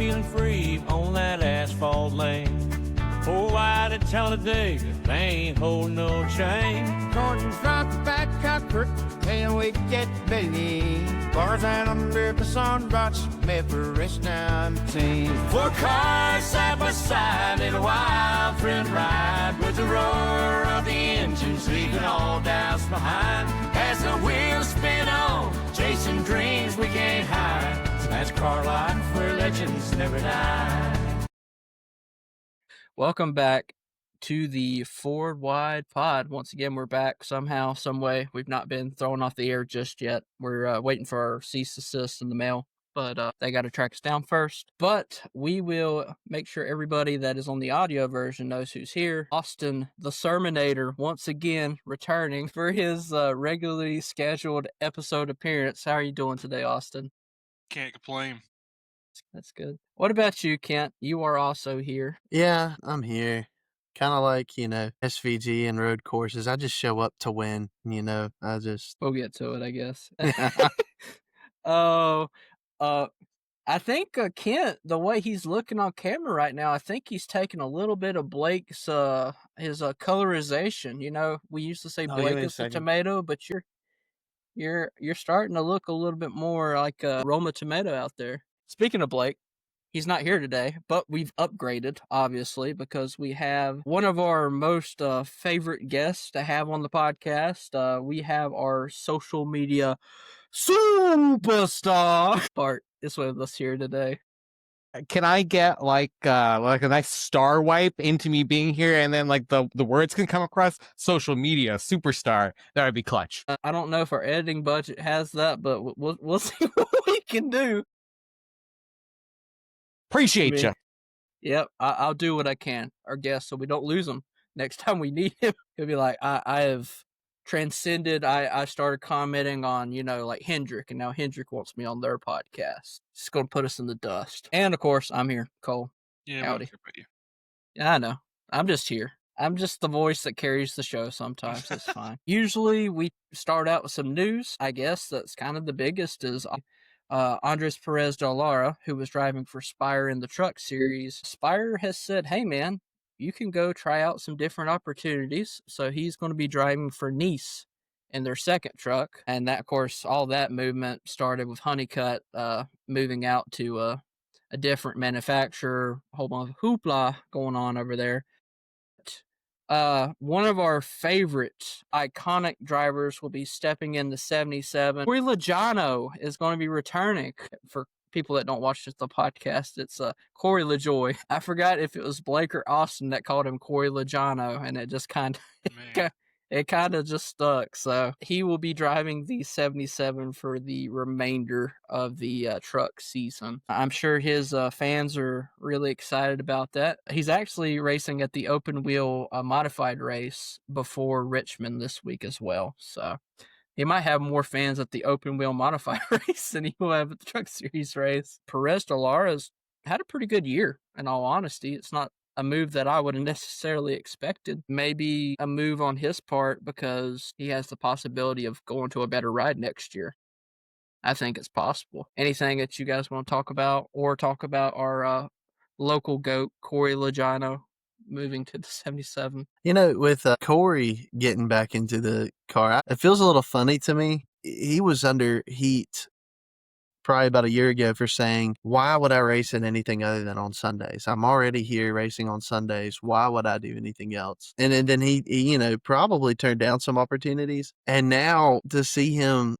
feeling free on that asphalt lane. 4 wide at Talladega, they ain't holding no chain. Gordon's rock the back comfort, and we get busy. Bars out under the sun, brought Memphis 19. 4 cars side by side in a wild friend ride, with the roar of the engines leaving all doubts behind. As the wheels spin on, chasing dreams we can't hide. That's car life where legends never die. Welcome back to the Ford Wide Pod. Once again, we're back somehow, some way. We've not been thrown off the air just yet. We're waiting for our cease assist in the mail, but they got to track us down first. But we will make sure everybody that is on the audio version knows who's here. Austin, the Sermonator, once again returning for his regularly scheduled episode appearance. How are you doing today, Austin? Can't complain. That's good. What about you, Kent? You are also here. Yeah, I'm here. Kind of like, SVG and road courses. I just show up to win, I just... We'll get to it, I guess. Oh, I think Kent, the way he's looking on camera right now, I think he's taking a little bit of Blake's his colorization. We used to say Blake is a tomato, but you're starting to look a little bit more like a Roma tomato out there. Speaking of Blake, he's not here today, but we've upgraded, obviously, because we have one of our most favorite guests to have on the podcast. We have our social media superstar, Bart, is with us here today. Can I get like a nice star wipe into me being here, and then like the words can come across? Social media superstar. That would be clutch. I don't know if our editing budget has that, but we'll see what we can do. Appreciate you. Yep, I'll do what I can, our guest, so we don't lose him. Next time we need him, he'll be like, I have transcended. I started commenting on, like Hendrick, and now Hendrick wants me on their podcast. It's going to put us in the dust. And, of course, I'm here, Cole. Yeah, Howdy. you. Yeah, I know. I'm just here. I'm just the voice that carries the show sometimes. It's fine. Usually, we start out with some news. I guess that's kind of the biggest is... Andres Perez de Lara, who was driving for Spire in the Truck Series. Spire has said, hey man, you can go try out some different opportunities. So he's going to be driving for Nice in their second truck. And that, of course, all that movement started with Honeycutt moving out to a different manufacturer. A whole bunch of hoopla going on over there. One of our favorite iconic drivers will be stepping in the 77. Corey Logano is going to be returning. For people that don't watch the podcast, it's Corey LaJoy. I forgot if it was Blake or Austin that called him Corey Logano, and it just kind of just stuck. So he will be driving the 77 for the remainder of the truck season. I'm sure his fans are really excited about that. He's actually racing at the open wheel modified race before Richmond this week as well. So he might have more fans at the open wheel modified race than he will have at the Truck Series race. Perez de Lara's had a pretty good year, in all honesty. It's not a move that I would have necessarily expected. Maybe a move on his part because he has the possibility of going to a better ride next year. I think it's possible. Anything that you guys want to talk about, or talk about our local GOAT, Corey Logano, moving to the 77? With Corey getting back into the car, it feels a little funny to me. He was under heat probably about a year ago for saying, why would I race in anything other than on Sundays? I'm already here racing on Sundays. Why would I do anything else? And then he probably turned down some opportunities. And now to see him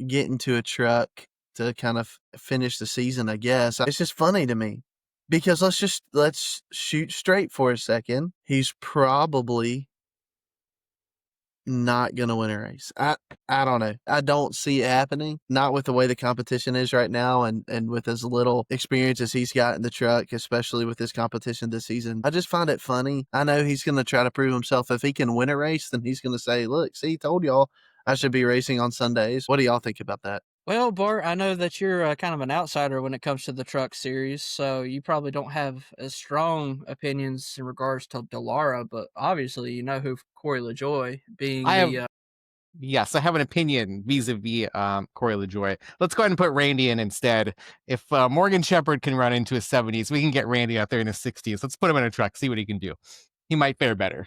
get into a truck to kind of finish the season, I guess, it's just funny to me. Because let's shoot straight for a second. He's probably not gonna win a race. I don't know. I don't see it happening. Not with the way the competition is right now, and with as little experience as he's got in the truck, especially with this competition this season. I just find it funny. I know he's gonna try to prove himself. If he can win a race, then he's gonna say, "Look, see, told y'all I should be racing on Sundays." What do y'all think about that? Well, Bart, I know that you're kind of an outsider when it comes to the Truck Series, so you probably don't have as strong opinions in regards to Delara, but obviously you know who Corey LaJoy being Yes, I have an opinion vis-a-vis Corey LaJoy. Let's go ahead and put Randy in instead. If Morgan Shepherd can run into his 70s, we can get Randy out there in his 60s. Let's put him in a truck, see what he can do. He might fare better.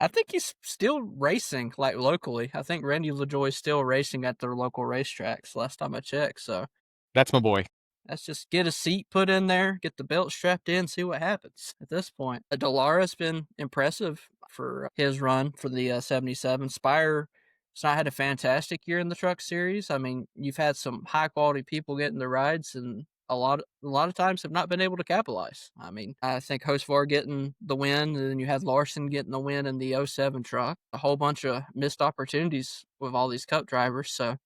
I think he's still racing, like, locally. I think Randy LaJoy is still racing at their local racetracks last time I checked, so That's my boy. let's just get a seat put in there, get the belt strapped in, see what happens at this point. Dalara's been impressive for his run for the 77. Spire has not had a fantastic year in the truck series. I mean, you've had some high quality people getting the rides, and a lot of times have not been able to capitalize. I mean, I think Hosvar getting the win, and then you had Larson getting the win in the 07 truck. A whole bunch of missed opportunities with all these cup drivers. So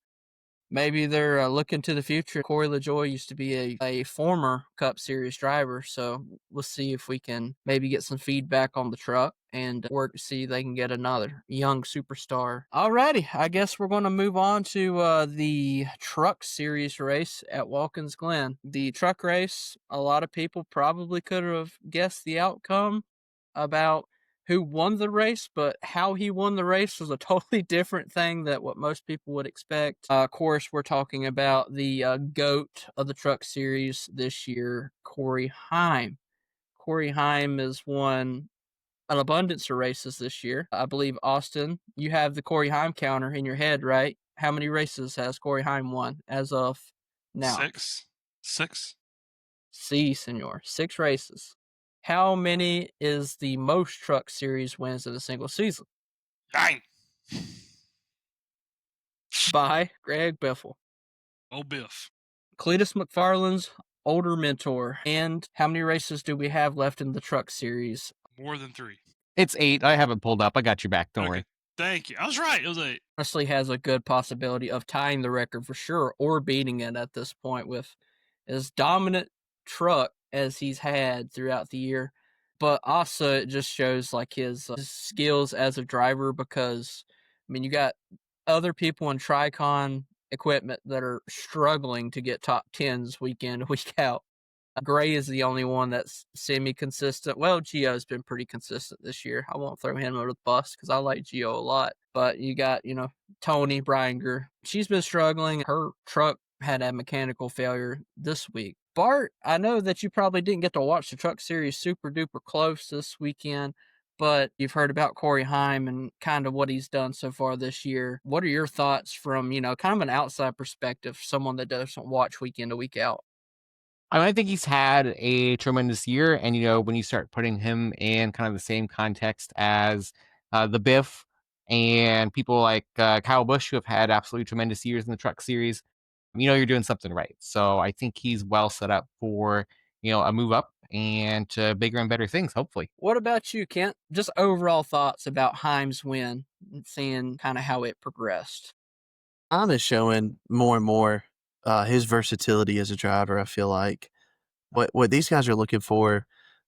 maybe they're looking to the future. Corey LaJoy used to be a former Cup Series driver, so we'll see if we can maybe get some feedback on the truck and work to see if they can get another young superstar. Alrighty, I guess we're going to move on to the Truck Series race at Watkins Glen. The truck race, a lot of people probably could have guessed the outcome about who won the race, but how he won the race was a totally different thing than what most people would expect. Of course, we're talking about the GOAT of the Truck Series this year, Corey Heim. Corey Heim has won an abundance of races this year. I believe, Austin, you have the Corey Heim counter in your head, right? How many races has Corey Heim won as of now? Six. Si, senor. 6 races. How many is the most Truck Series wins in a single season? 9. By Greg Biffle. Oh, Biff. Cletus McFarland's older mentor. And how many races do we have left in the Truck Series? More than 3. It's 8. I have it pulled up. I got your back. Don't worry. Thank you. I was right. It was 8. Honestly, has a good possibility of tying the record for sure, or beating it at this point with as dominant truck as he's had throughout the year. But also, it just shows like his skills as a driver, because I mean, you got other people in Tricon equipment that are struggling to get top 10s week in, week out. Gray is the only one that's semi-consistent. Well, Gio's been pretty consistent this year. I won't throw him under the bus because I like Gio a lot. But you got, Tony Bringer. She's been struggling. Her truck had a mechanical failure this week. Bart, I know that you probably didn't get to watch the Truck Series super duper close this weekend, but you've heard about Corey Heim and kind of what he's done so far this year. What are your thoughts from, kind of an outside perspective, someone that doesn't watch week in to week out? I think he's had a tremendous year. And, when you start putting him in kind of the same context as the Biff and people like Kyle Busch, who have had absolutely tremendous years in the Truck Series, you're doing something right. So I think he's well set up for, a move up and to bigger and better things, hopefully. What about you, Kent? Just overall thoughts about Heim's win and seeing kind of how it progressed. Heim is showing more and more his versatility as a driver. I feel like what these guys are looking for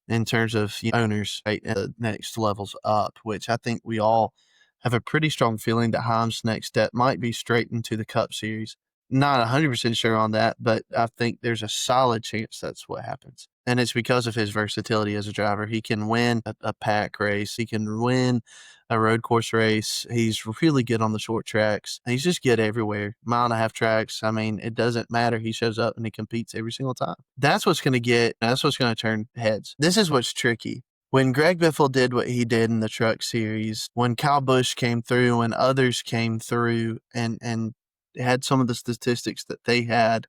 in terms of owners, right, at the next levels up, which I think we all have a pretty strong feeling that Heim's next step might be straight into the Cup Series. Not 100% sure on that, but I think there's a solid chance that's what happens. And it's because of his versatility as a driver. He can win a pack race. He can win a road course race. He's really good on the short tracks. He's just good everywhere. 1.5-mile tracks. I mean, it doesn't matter. He shows up and he competes every single time. That's what's going to turn heads. This is what's tricky. When Greg Biffle did what he did in the Truck Series, when Kyle Busch came through, when others came through and had some of the statistics that they had,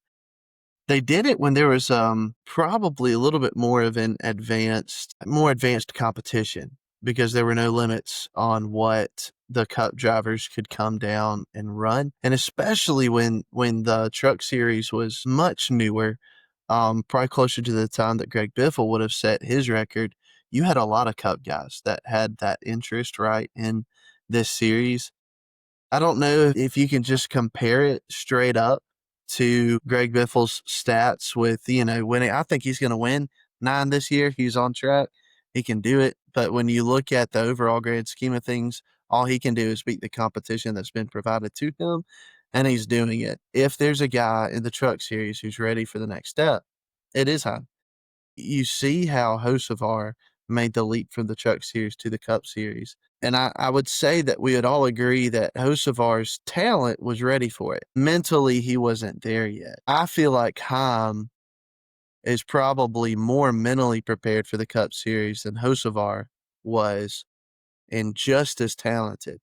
they did it when there was probably a little bit more of an advanced competition, because there were no limits on what the Cup drivers could come down and run. And especially when the Truck Series was much newer, probably closer to the time that Greg Biffle would have set his record, you had a lot of Cup guys that had that interest, right, in this series. I don't know if you can just compare it straight up to Greg Biffle's stats with, winning. I think he's going to win 9 this year. He's on track. He can do it. But when you look at the overall grand scheme of things, all he can do is beat the competition that's been provided to him, and he's doing it. If there's a guy in the Truck Series who's ready for the next step, it is Heim. You see how Hocevar made the leap from the Truck Series to the Cup Series. And I would say that we would all agree that Hocevar's talent was ready for it. Mentally, he wasn't there yet. I feel like Heim is probably more mentally prepared for the Cup Series than Hocevar was, and just as talented.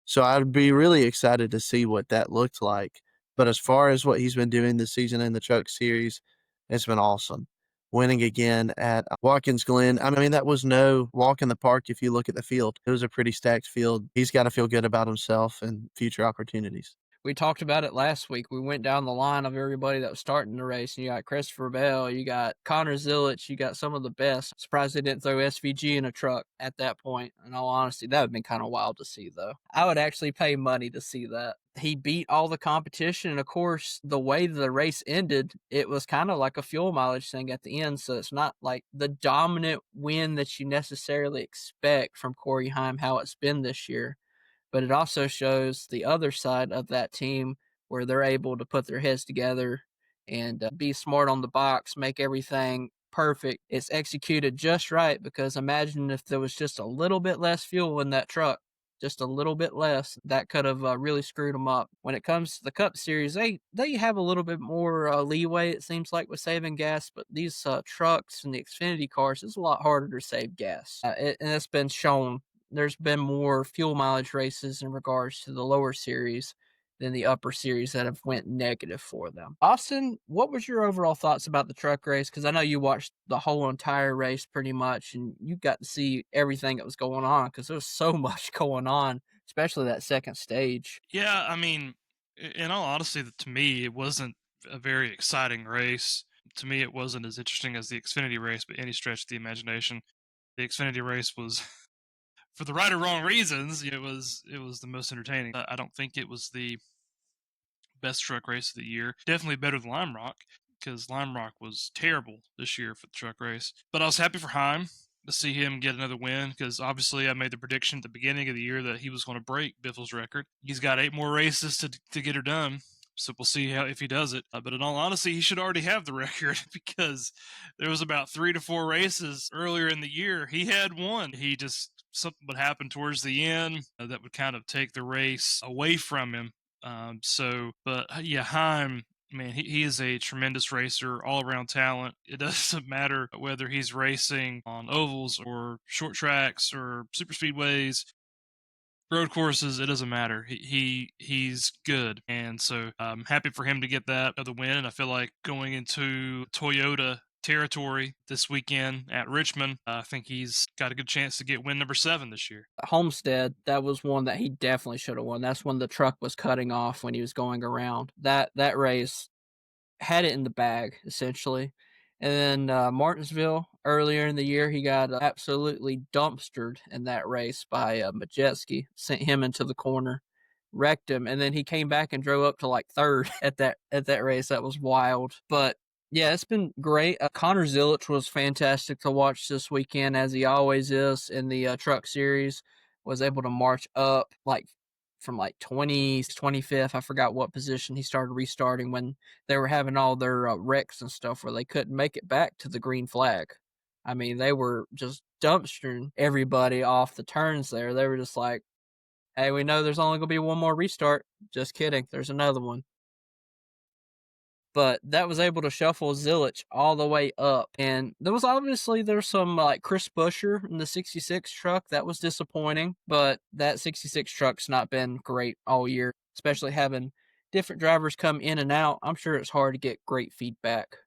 So I'd be really excited to see what that looked like. But as far as what he's been doing this season in the Truck Series, it's been awesome. Winning again at Watkins Glen. I mean, that was no walk in the park if you look at the field. It was a pretty stacked field. He's got to feel good about himself and future opportunities. We talked about it last week. We went down the line of everybody that was starting the race. And you got Christopher Bell, you got Connor Zilic, you got some of the best. Surprised they didn't throw SVG in a truck at that point. In all honesty, that would have been kind of wild to see, though. I would actually pay money to see that. He beat all the competition. And of course, the way the race ended, it was kind of like a fuel mileage thing at the end. So it's not like the dominant win that you necessarily expect from Corey Heim, how it's been this year. But it also shows the other side of that team where they're able to put their heads together and be smart on the box, make everything perfect. It's executed just right, because imagine if there was just a little bit less fuel in that truck, just a little bit less, that could have really screwed them up. When it comes to the Cup Series, they have a little bit more leeway, it seems like, with saving gas, but these trucks and the Xfinity cars, it's a lot harder to save gas. And it's been shown. There's been more fuel mileage races in regards to the lower series than the upper series that have went negative for them. Austin, what was your overall thoughts about the truck race? Because I know you watched the whole entire race pretty much, and you got to see everything that was going on, because there was so much going on, especially that second stage. Yeah, I mean, in all honesty, to me, it wasn't a very exciting race. To me, it wasn't as interesting as the Xfinity race by any stretch of the imagination. The Xfinity race was, for the right or wrong reasons, it was the most entertaining. I don't think it was the best truck race of the year. Definitely better than Lime Rock, because Lime Rock was terrible this year for the truck race. But I was happy for Heim to see him get another win, because obviously I made the prediction at the beginning of the year that he was going to break Biffle's record. He's got 8 more races to get her done. So we'll see if he does it. But in all honesty, he should already have the record, because there was about 3 to 4 races earlier in the year. He had one. Something would happen towards the end that would kind of take the race away from him. But Heim, man, he is a tremendous racer, all-around talent. It doesn't matter whether he's racing on ovals or short tracks or super speedways, road courses. It doesn't matter. He's good, and so I'm happy for him to get that other win. And I feel like going into Toyota territory this weekend at Richmond, I think he's got a good chance to get win number 7 this year. Homestead, that was one that he definitely should have won. That's when the truck was cutting off when he was going around. That race had it in the bag, essentially. And then Martinsville, earlier in the year, he got absolutely dumpstered in that race by Majeski, sent him into the corner, wrecked him, and then he came back and drove up to like third at that race. That was wild. But yeah, it's been great. Connor Zilic was fantastic to watch this weekend, as he always is in the Truck Series. Was able to march up from 20th, 25th. I forgot what position he started restarting when they were having all their wrecks and stuff where they couldn't make it back to the green flag. I mean, they were just dumpstering everybody off the turns there. They were just like, hey, we know there's only going to be one more restart. Just kidding. There's another one. But that was able to shuffle Zilic all the way up. And there's some like Chris Buescher in the 66 truck. That was disappointing, but that 66 truck's not been great all year, especially having different drivers come in and out. I'm sure it's hard to get great feedback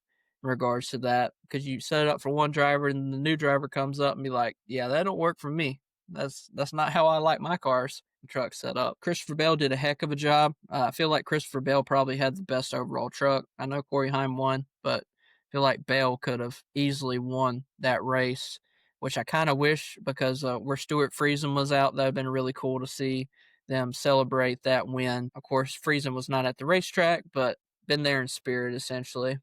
in regards to that, because you set it up for one driver and the new driver comes up and be like, yeah, that don't work for me. That's not how I like my cars. Truck set up. Christopher Bell did a heck of a job. I feel like Christopher Bell probably had the best overall truck. I know Corey Heim won, but I feel like Bell could have easily won that race, which I kind of wish, because where Stuart Friesen was out, that would have been really cool to see them celebrate that win. Of course, Friesen was not at the racetrack, but been there in spirit, essentially.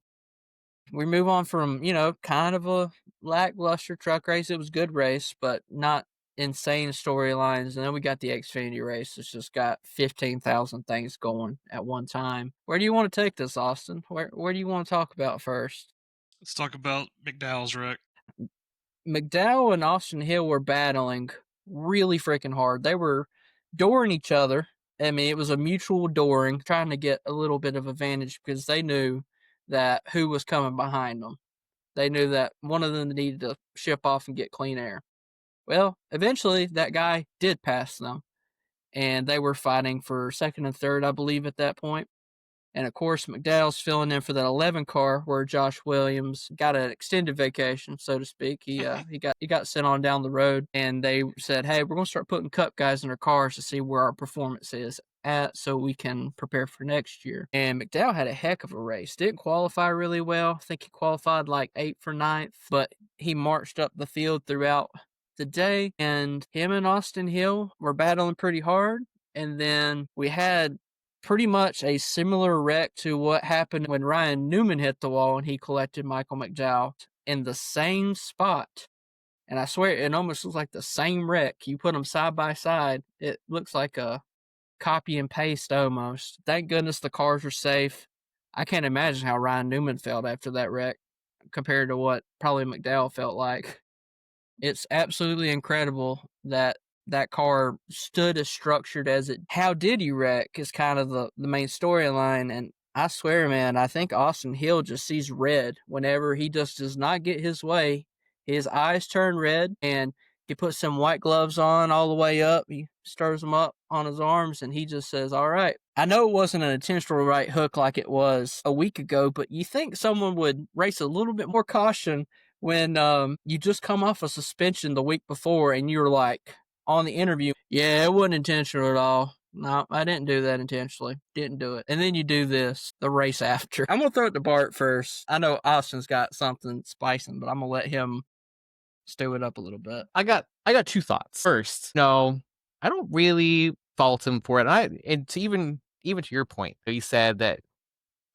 We move on from, kind of a lackluster truck race. It was a good race, but not insane storylines. And then we got the Xfinity race. It's just got 15,000 things going at one time. Where do you want to take this, Austin? Where do you want to talk about first? Let's talk about McDowell's wreck. McDowell and Austin Hill were battling really freaking hard. They were dooring each other. I mean, it was a mutual dooring, trying to get a little bit of advantage because they knew that who was coming behind them. They knew that one of them needed to ship off and get clean air. Well, eventually that guy did pass them, and they were fighting for second and third, I believe, at that point. And of course, McDowell's filling in for that 11 car where Josh Williams got an extended vacation, so to speak. He got sent on down the road, and they said, "Hey, we're gonna start putting Cup guys in our cars to see where our performance is at, so we can prepare for next year." And McDowell had a heck of a race. Didn't qualify really well. I think he qualified like 8th for 9th, but he marched up the field throughout the day, and him and Austin Hill were battling pretty hard. And then we had pretty much a similar wreck to what happened when Ryan Newman hit the wall and he collected Michael McDowell in the same spot. And I swear it almost looks like the same wreck. You put them side by side, it looks like a copy and paste almost. Thank goodness the cars were safe. I can't imagine how Ryan Newman felt after that wreck compared to what probably McDowell felt like. It's absolutely incredible that that car stood as structured as it. How did he wreck is kind of the main storyline. And I swear, man, I think Austin Hill just sees red whenever he just does not get his way. His eyes turn red, and he puts some white gloves on all the way up. He stirs them up on his arms, and he just says, "All right." I know it wasn't an intentional right hook like it was a week ago, but you think someone would race a little bit more caution when you just come off a suspension the week before and you're like on the interview, "Yeah, it wasn't intentional at all. No, I didn't do that intentionally. Didn't do it." And then you do this the race after. I'm going to throw it to Bart first. I know Austin's got something spicing, but I'm going to let him stew it up a little bit. I got two thoughts. First, no, I don't really fault him for it. And to even to your point, you said that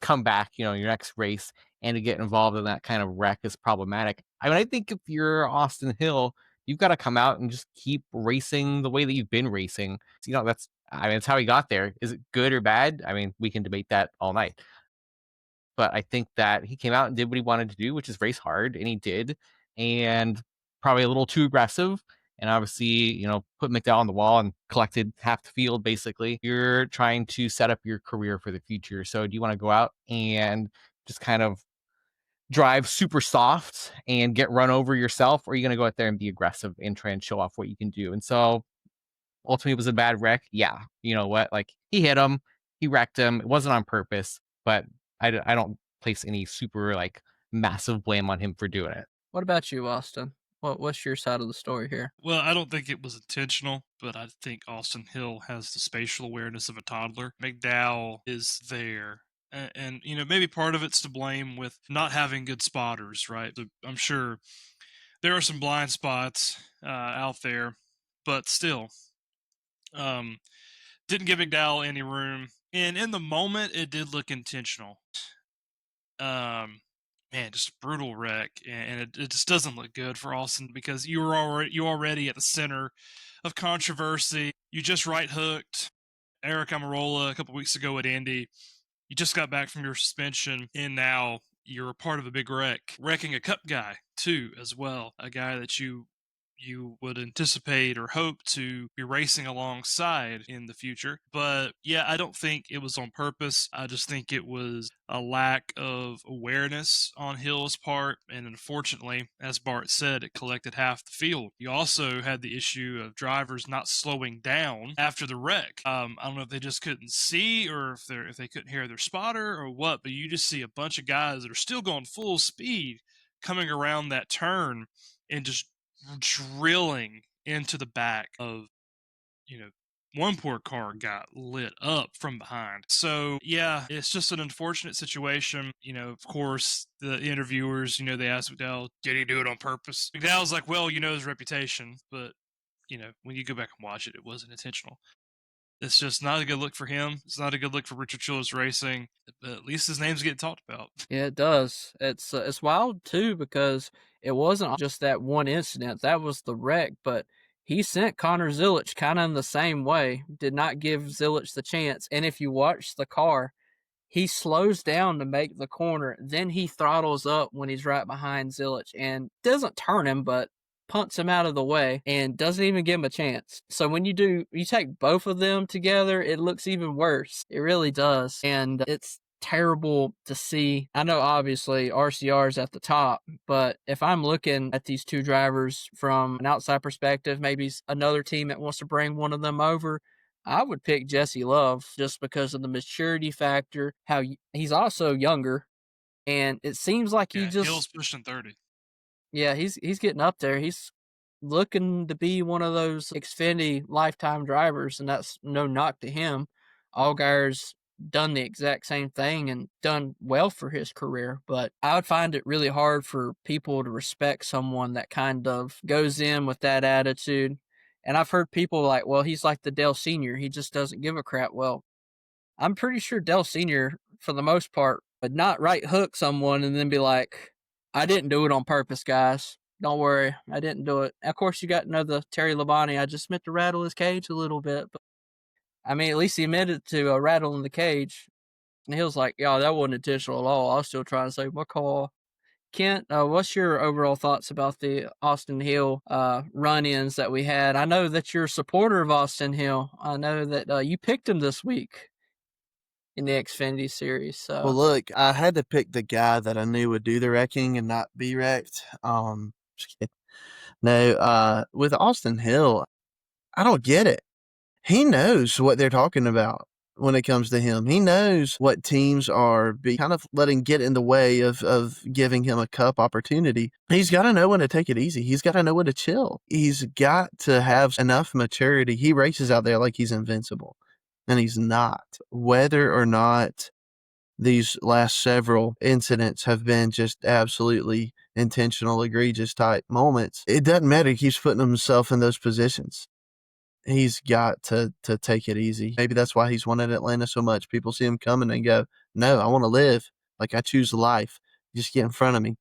come back, your next race and to get involved in that kind of wreck is problematic. I mean, I think if you're Austin Hill, you've got to come out and just keep racing the way that you've been racing. That's how he got there. Is it good or bad? I mean, we can debate that all night. But I think that he came out and did what he wanted to do, which is race hard, and he did. And probably a little too aggressive. And obviously, put McDowell on the wall and collected half the field, basically. You're trying to set up your career for the future. So do you want to go out and just kind of drive super soft and get run over yourself? Or are you going to go out there and be aggressive and try and show off what you can do? And so ultimately it was a bad wreck. Yeah. You know what? Like, he hit him. He wrecked him. It wasn't on purpose. But I don't place any super, massive blame on him for doing it. What about you, Austin? What's your side of the story here? Well, I don't think it was intentional, but I think Austin Hill has the spatial awareness of a toddler. McDowell is there. And maybe part of it's to blame with not having good spotters, right? So I'm sure there are some blind spots out there, but still, didn't give McDowell any room. And in the moment, it did look intentional. Man, just a brutal wreck, and it just doesn't look good for Austin because you already at the center of controversy. You just right hooked Eric Amarola a couple weeks ago at Indy. You just got back from your suspension, and now you're a part of a big wreck, wrecking a Cup guy too, as well, a guy that you would anticipate or hope to be racing alongside in the future. But yeah, I don't think it was on purpose. I just think it was a lack of awareness on Hill's part. And unfortunately, as Bart said, it collected half the field. You also had the issue of drivers not slowing down after the wreck. I don't know if they just couldn't see or if they couldn't hear their spotter or what, but you just see a bunch of guys that are still going full speed coming around that turn and just drilling into the back of, one poor car got lit up from behind. So yeah, it's just an unfortunate situation. Of course, the interviewers, they asked McDowell, did he do it on purpose? McDowell's like, well, his reputation, but when you go back and watch it, it wasn't intentional. It's just not a good look for him. It's not a good look for Richard Childress Racing. But at least his name's getting talked about. Yeah, it does. It's wild too because it wasn't just that one incident. That was the wreck, but he sent Connor Zilic kind of in the same way. Did not give Zilic the chance. And if you watch the car, he slows down to make the corner, then he throttles up when he's right behind Zilich and doesn't turn him, but punts him out of the way and doesn't even give him a chance. So when you take both of them together, it looks even worse. It really does. And it's terrible to see. I know obviously RCR is at the top, but if I'm looking at these two drivers from an outside perspective, maybe another team that wants to bring one of them over, I would pick Jesse Love just because of the maturity factor, how he's also younger, and it seems like he just Hill's pushing 30. yeah, he's getting up there. He's looking to be one of those Xfinity lifetime drivers, and that's no knock to him. Allgaier's done the exact same thing and done well for his career, but I would find it really hard for people to respect someone that kind of goes in with that attitude. And I've heard people like, well, he's like the Dale Sr., he just doesn't give a crap. Well, I'm pretty sure Dale Sr., for the most part, would not right hook someone and then be like, I didn't do it on purpose, guys. Don't worry, I didn't do it. Of course, you got to know the Terry Labonte. I just meant to rattle his cage a little bit. But I mean, at least he admitted to rattling the cage. And he was like, yeah, that wasn't intentional at all. I was still trying to save my car. Kent, what's your overall thoughts about the Austin Hill run-ins that we had? I know that you're a supporter of Austin Hill. I know that you picked him this week in the Xfinity series. So. Well, look, I had to pick the guy that I knew would do the wrecking and not be wrecked. Just kidding. No, with Austin Hill, I don't get it. He knows what they're talking about when it comes to him. He knows what teams are kind of letting get in the way of giving him a cup opportunity. He's got to know when to take it easy. He's got to know when to chill. He's got to have enough maturity. He races out there like he's invincible, and he's not. Whether or not these last several incidents have been just absolutely intentional, egregious type moments, it doesn't matter. He keeps putting himself in those positions. He's got to take it easy. Maybe that's why he's wanted Atlanta so much. People see him coming and go, no, I want to live. Like, I choose life. Just get in front of me.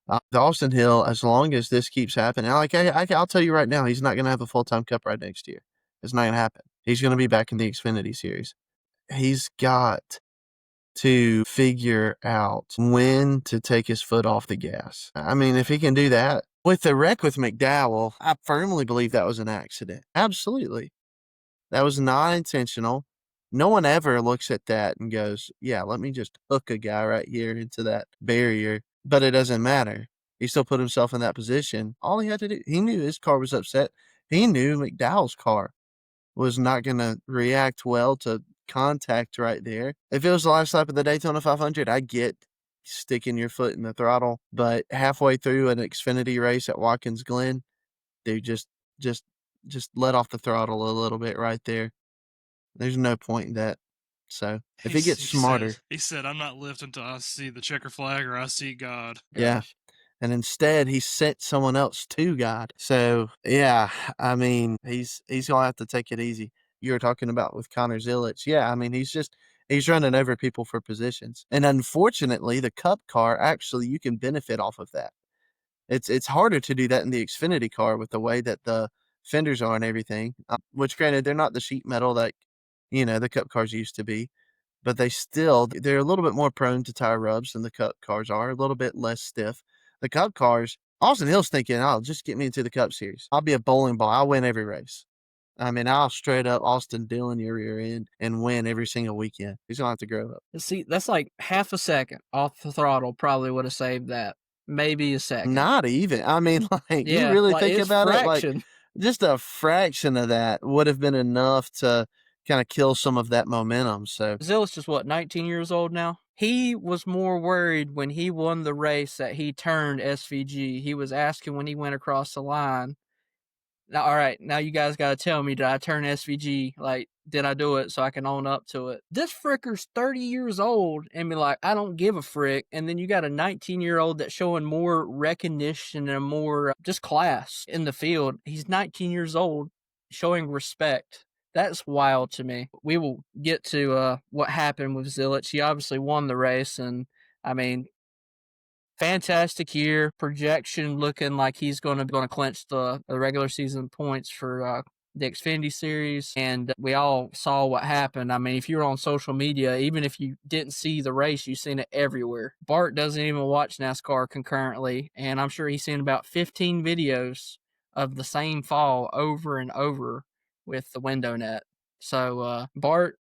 The Austin Hill, as long as this keeps happening, I'll tell you right now, he's not going to have a full-time cup ride next year. It's not going to happen. He's going to be back in the Xfinity series. He's got to figure out when to take his foot off the gas. I mean, if he can do that. With the wreck with McDowell, I firmly believe that was an accident. Absolutely. That was not intentional. No one ever looks at that and goes, yeah, let me just hook a guy right here into that barrier. But it doesn't matter. He still put himself in that position. All he had to do, he knew his car was upset. He knew McDowell's car was not going to react well to contact right there. If it was the last lap of the Daytona 500, I get sticking your foot in the throttle, but halfway through an Xfinity race at Watkins Glen, dude, just let off the throttle a little bit right there. There's no point in that. So if he gets smarter, he said, "I'm not lifting until I see the checker flag or I see God." Yeah. And instead, he sent someone else to God. So yeah, I mean, he's gonna have to take it easy. You were talking about with Connor Zilich. Yeah, I mean, he's running over people for positions. And unfortunately, the Cup car, actually, you can benefit off of that. It's harder to do that in the Xfinity car with the way that the fenders are and everything, which granted, they're not the sheet metal that, the Cup cars used to be, but they're a little bit more prone to tire rubs than the Cup cars are, a little bit less stiff. The Cup cars, Austin Hill's thinking, oh, just get me into the Cup series. I'll be a bowling ball. I'll win every race. I mean, I'll straight up Austin Dillon your rear end and win every single weekend. He's going to have to grow up. See, that's like half a second off the throttle probably would have saved that. Maybe a second. Not even. I mean, you really think about it, like just a fraction of that would have been enough to kind of kill some of that momentum. So Zilich is what, 19 years old now? He was more worried when he won the race that he turned SVG. He was asking when he went across the line. Now, all right, now you guys got to tell me, did I turn SVG? Like, did I do it so I can own up to it? This fricker's 30 years old and be like, I don't give a frick. And then you got a 19-year-old that's showing more recognition and more just class in the field. He's 19 years old, showing respect. That's wild to me. We will get to what happened with Zilich. He obviously won the race, and I mean, fantastic year. Projection looking like he's going to clinch the regular season points for the Xfinity Series, and we all saw what happened. I mean, if you were on social media, even if you didn't see the race, you've seen it everywhere. Bart doesn't even watch NASCAR concurrently, and I'm sure he's seen about 15 videos of the same fall over and over with the window net. So, Bart,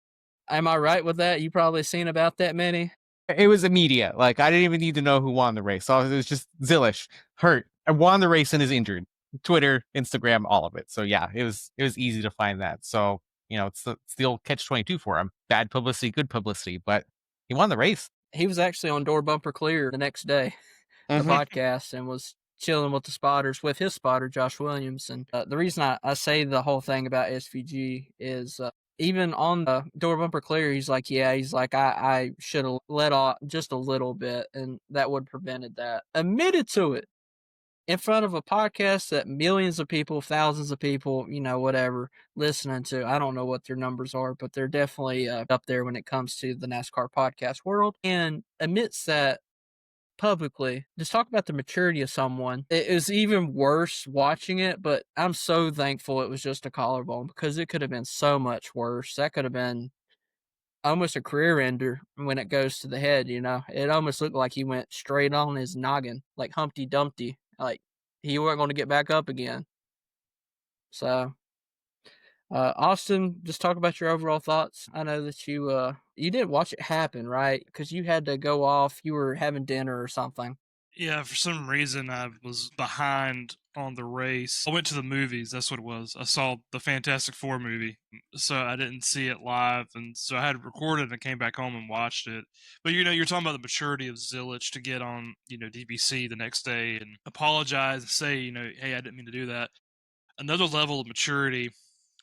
am I right with that? You probably seen about that many? It was immediate. Like, I didn't even need to know who won the race. So it was just Zilish hurt and won the race and is injured. Twitter, Instagram, all of it. So yeah, it was easy to find that. So, it's the old catch-22 for him. Bad publicity, good publicity, but he won the race. He was actually on Door Bumper Clear the next day, the podcast, and was chilling with the spotters with his spotter, Josh Williams. And the reason I say the whole thing about SVG is even on the Door Bumper Clear, he's like, I should have let off just a little bit, and that would have prevented that. Admitted to it in front of a podcast that millions of people, thousands of people, whatever, listening to. I don't know what their numbers are, but they're definitely up there when it comes to the NASCAR podcast world, and admits that publicly. Just talk about the maturity of someone. It was even worse watching it, but I'm so thankful it was just a collarbone, because it could have been so much worse. That could have been almost a career ender when it goes to the head. It almost looked like he went straight on his noggin, like Humpty Dumpty. Like he wasn't going to get back up again. So, Austin, just talk about your overall thoughts. I know that you didn't watch it happen, right? Because you had to go off. You were having dinner or something. Yeah, for some reason I was behind on the race. I went to the movies, that's what it was. I saw the Fantastic Four movie, so I didn't see it live, and so I had it recorded and came back home and watched it. But you're talking about the maturity of Zilic to get on, DBC the next day and apologize and say, hey, I didn't mean to do that. Another level of maturity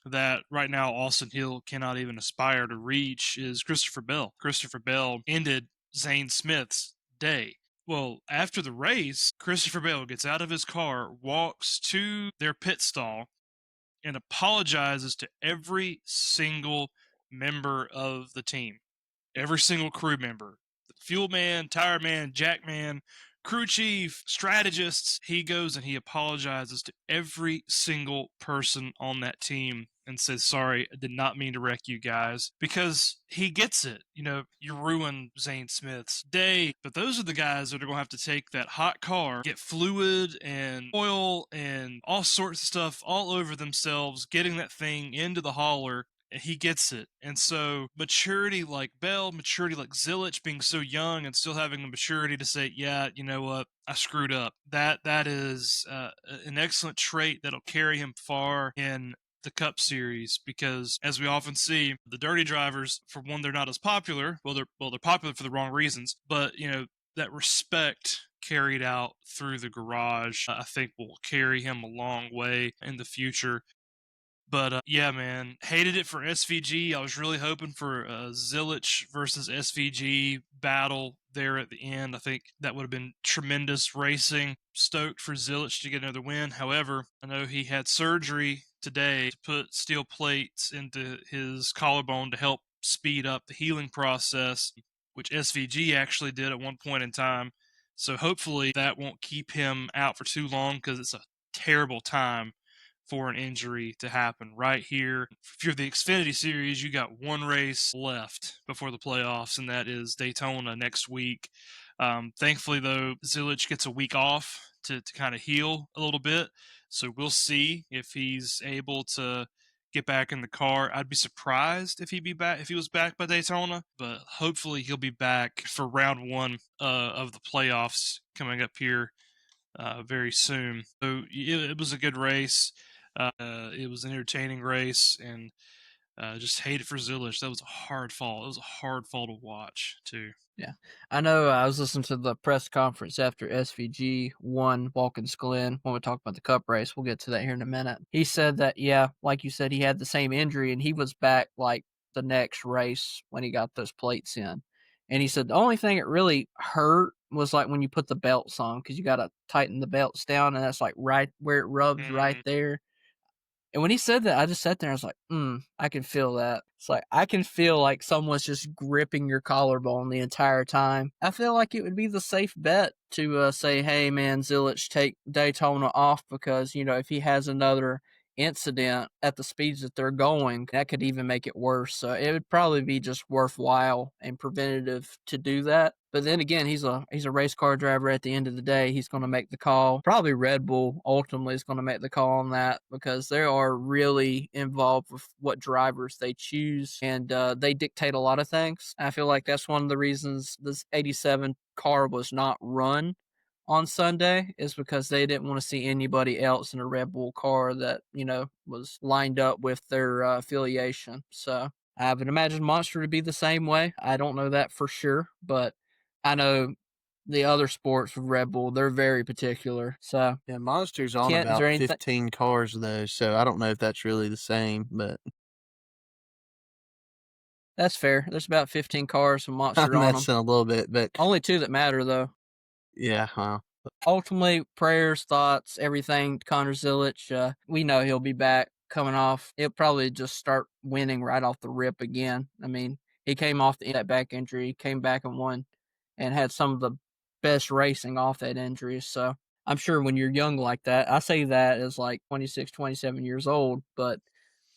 that right now Austin Hill cannot even aspire to reach is Christopher Bell. Christopher Bell ended Zane Smith's day. Well, after the race, Christopher Bell gets out of his car, walks to their pit stall, and apologizes to every single member of the team. Every single crew member. The fuel man, tire man, jack man, crew chief, strategists. He goes and he apologizes to every single person on that team and says, sorry, I did not mean to wreck you guys, because he gets it. You ruined Zane Smith's day, but those are the guys that are going to have to take that hot car, get fluid and oil and all sorts of stuff all over themselves, getting that thing into the hauler. And he gets it. And so maturity like Bell, maturity like Zilic, being so young and still having the maturity to say, yeah, you know what, I screwed up. That is an excellent trait that'll carry him far in the Cup Series, because as we often see, the dirty drivers, for one, they're not as popular. Well, they're popular for the wrong reasons, but that respect carried out through the garage, I think will carry him a long way in the future. But yeah, man, hated it for SVG. I was really hoping for a Zilic versus SVG battle there at the end. I think that would have been tremendous racing. Stoked for Zilic to get another win. However, I know he had surgery today to put steel plates into his collarbone to help speed up the healing process, which SVG actually did at one point in time. So hopefully that won't keep him out for too long, because it's a terrible time for an injury to happen right here. If you're the Xfinity Series, you got one race left before the playoffs, and that is Daytona next week. Thankfully, though, Zilic gets a week off to kind of heal a little bit, so we'll see if he's able to get back in the car. I'd be surprised if he was back by Daytona, but hopefully he'll be back for round one of the playoffs coming up here very soon. So it was a good race. It was an entertaining race, and just hate it for Zilic. That was a hard fall. It was a hard fall to watch, too. Yeah. I know I was listening to the press conference after SVG won Watkins Glen when we talk about the Cup race. We'll get to that here in a minute. He said that, yeah, like you said, he had the same injury, and he was back like the next race when he got those plates in. And he said the only thing that really hurt was like when you put the belts on, because you got to tighten the belts down, and that's like right where it rubs right there. And when he said that, I just sat there and I was like, I can feel that. It's like, I can feel like someone's just gripping your collarbone the entire time. I feel like it would be the safe bet to say, hey, man, Zilic, take Daytona off, because, if he has another incident at the speeds that they're going, that could even make it worse. So it would probably be just worthwhile and preventative to do that. But then again, he's a race car driver at the end of the day. He's going to make the call. Probably Red Bull ultimately is going to make the call on that because they are really involved with what drivers they choose, and they dictate a lot of things. I feel like that's one of the reasons this 87 car was not run on Sunday, is because they didn't want to see anybody else in a Red Bull car that, was lined up with their affiliation. So I would imagine Monster to be the same way. I don't know that for sure, but I know the other sports with Red Bull, they're very particular. So Yeah, Monster's on Kent, is about there anything? 15 cars though, so I don't know if that's really the same, but That's fair. There's about 15 cars with I'm Monster on them. messing a little bit. But Only 2 that matter though. yeah, well, Ultimately, prayers, thoughts, everything. Connor Zilic, we know he'll be back coming off. He'll probably just start winning right off the rip again. I mean, he came off that back injury, came back and won, and had some of the best racing off that injury. So I'm sure when you're young like that, I say that as like 26, 27 years old, but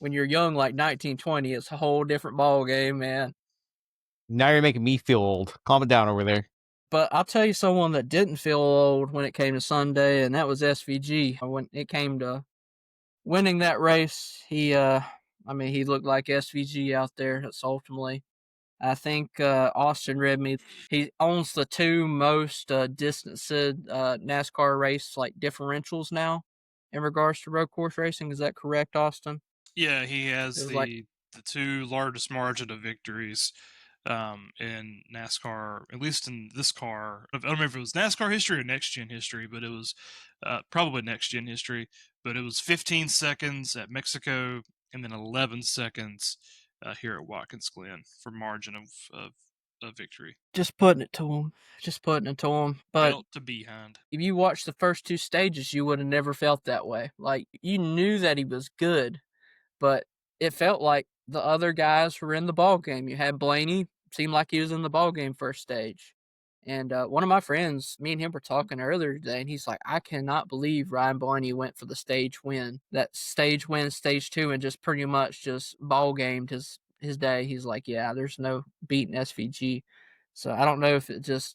when you're young like 19, 20, it's a whole different ball game, man. Now you're making me feel old. Calm it down over there. But I'll tell you someone that didn't feel old when it came to Sunday, and that was SVG. When it came to winning that race, he looked like SVG out there. That's ultimately, I think Austin read me. He owns the 2 most distanced NASCAR race like differentials now in regards to road course racing. Is that correct, Austin? Yeah, he It has was like, the 2 largest margin of victories in NASCAR, at least in this car. I don't remember if it was NASCAR history or next gen history, but it was probably next gen history. But it was 15 seconds at Mexico and then 11 seconds here at Watkins Glen for margin of victory. just putting it to him. Just putting it to him. But Belt to behind. if you watched the first 2 stages, you would have never felt that way. Like, you knew that he was good, but it felt like the other guys were in the ball game. You had Blaney, seemed like he was in the ball game first stage. And one of my friends, me and him were talking earlier today, and he's like, I cannot believe Ryan Blaney went for the stage win. That stage win, stage 2, and just pretty much just ball gamed his day. He's like, yeah, there's no beating SVG. So I don't know if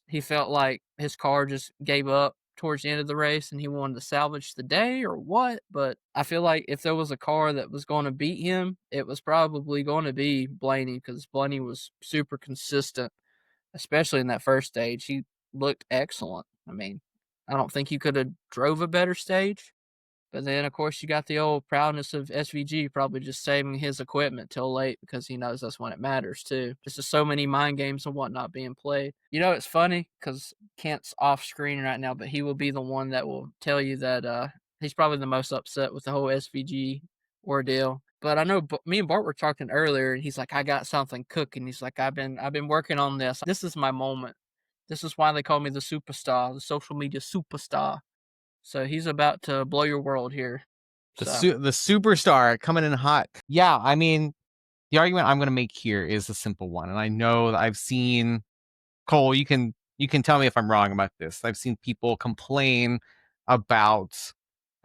he felt like his car just gave up towards the end of the race and he wanted to salvage the day or what, but I feel like if there was a car that was going to beat him, it was probably going to be Blaney, because Blaney was super consistent, especially in that first stage. He looked excellent. I mean, I don't think he could have drove a better stage. But then, of course, you got the old proudness of SVG probably just saving his equipment till late because he knows that's when it matters, too. Just so many mind games and whatnot being played. It's funny because Kent's off screen right now, but he will be the one that will tell you that he's probably the most upset with the whole SVG ordeal. But I know me and Bart were talking earlier, and he's like, I got something cooking. He's like, I've been working on this. This is my moment. This is why they call me the superstar, the social media superstar. So he's about to blow your world here. The superstar coming in hot. Yeah, I mean, the argument I'm going to make here is a simple one, and I know that I've seen Cole. You can tell me if I'm wrong about this. I've seen people complain about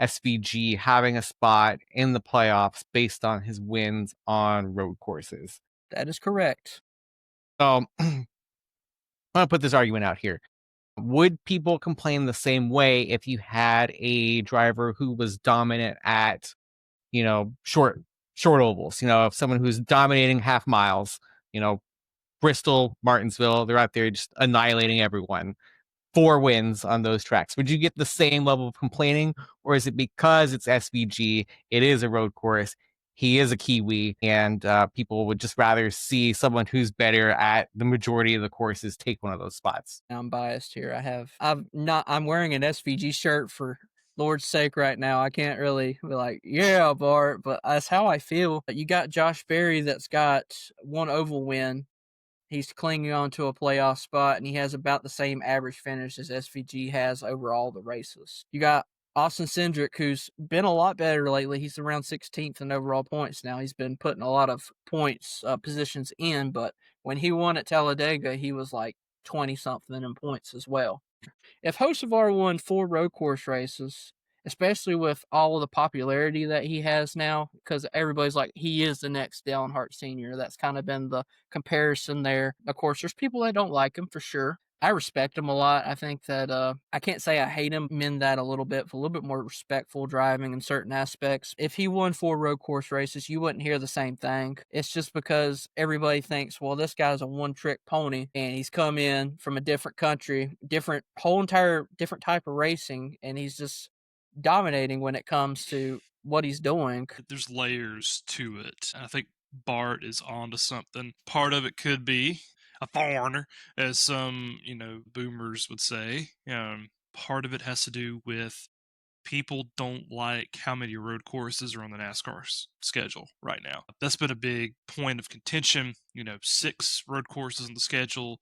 SVG having a spot in the playoffs based on his wins on road courses. That is correct. So I'm going to put this argument out here. Would people complain the same way if you had a driver who was dominant at, short ovals, if someone who's dominating half miles, Bristol, Martinsville, they're out there just annihilating everyone. 4 wins on those tracks. Would you get the same level of complaining, or is it because it's SVG, it is a road course, he is a Kiwi, and people would just rather see someone who's better at the majority of the courses take one of those spots? I'm biased here. I'm wearing an SVG shirt for Lord's sake right now. I can't really be like, yeah, Bart, but that's how I feel. You got Josh Berry that's got 1 oval win. He's clinging on to a playoff spot, and he has about the same average finish as SVG has over all the races. You got Austin Cindric, who's been a lot better lately. He's around 16th in overall points now. He's been putting a lot of points positions in, but when he won at Talladega, he was like 20-something in points as well. If Hocevar won 4 road course races, especially with all of the popularity that he has now, because everybody's like, he is the next Dale Earnhardt Sr. That's kind of been the comparison there. Of course, there's people that don't like him for sure. I respect him a lot. I think that I can't say I hate him. Mend that a little bit for a little bit more respectful driving in certain aspects. If he won 4 road course races, you wouldn't hear the same thing. It's just because everybody thinks, well, this guy's a one-trick pony and he's come in from a different country, different whole entire different type of racing, and he's just dominating when it comes to what he's doing. There's layers to it. I think Bart is onto something. Part of it could be a foreigner, as some, boomers would say. Part of it has to do with people don't like how many road courses are on the NASCAR schedule right now. That's been a big point of contention. 6 road courses on the schedule,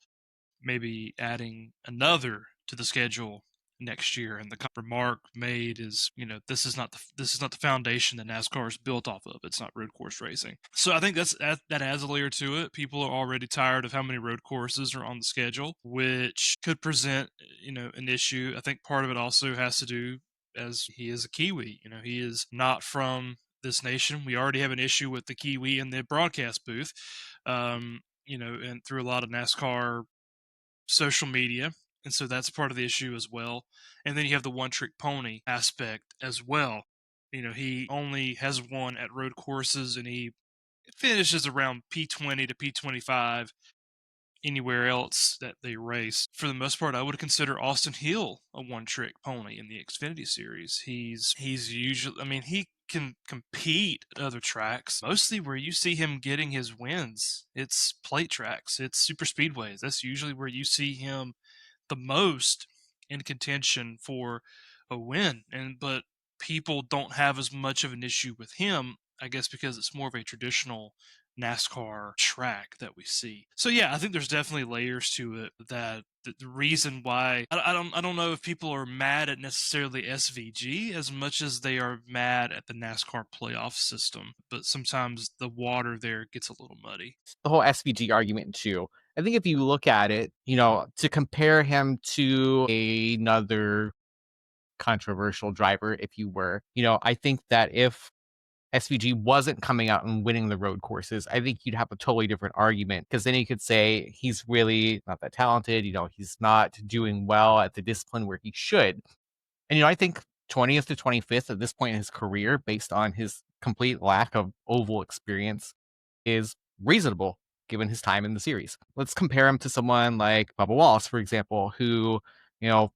maybe adding another to the schedule next year. And the remark made is, this is not the foundation that NASCAR is built off of. It's not road course racing. So I think that adds a layer to it. People are already tired of how many road courses are on the schedule, which could present, an issue. I think part of it also has to do, as he is a Kiwi. He is not from this nation. We already have an issue with the Kiwi in the broadcast booth, and through a lot of NASCAR social media. And so that's part of the issue as well. And then you have the one-trick pony aspect as well. He only has won at road courses, and he finishes around P20 to P25 anywhere else that they race. For the most part, I would consider Austin Hill a one-trick pony in the Xfinity series. He's usually, he can compete at other tracks. Mostly where you see him getting his wins, it's plate tracks, it's super speedways. That's usually where you see him the most in contention for a win. But people don't have as much of an issue with him, I guess, because it's more of a traditional NASCAR track that we see. So yeah, I think there's definitely layers to it. That the reason why I don't know if people are mad at necessarily SVG as much as they are mad at the NASCAR playoff system. But sometimes the water there gets a little muddy. The whole SVG argument too. I think if you look at it, to compare him to another controversial driver, if you were, I think that if SVG wasn't coming out and winning the road courses, I think you'd have a totally different argument, because then you could say he's really not that talented. He's not doing well at the discipline where he should. And, I think 20th to 25th at this point in his career, based on his complete lack of oval experience, is reasonable given his time in the series. Let's compare him to someone like Bubba Wallace, for example, who,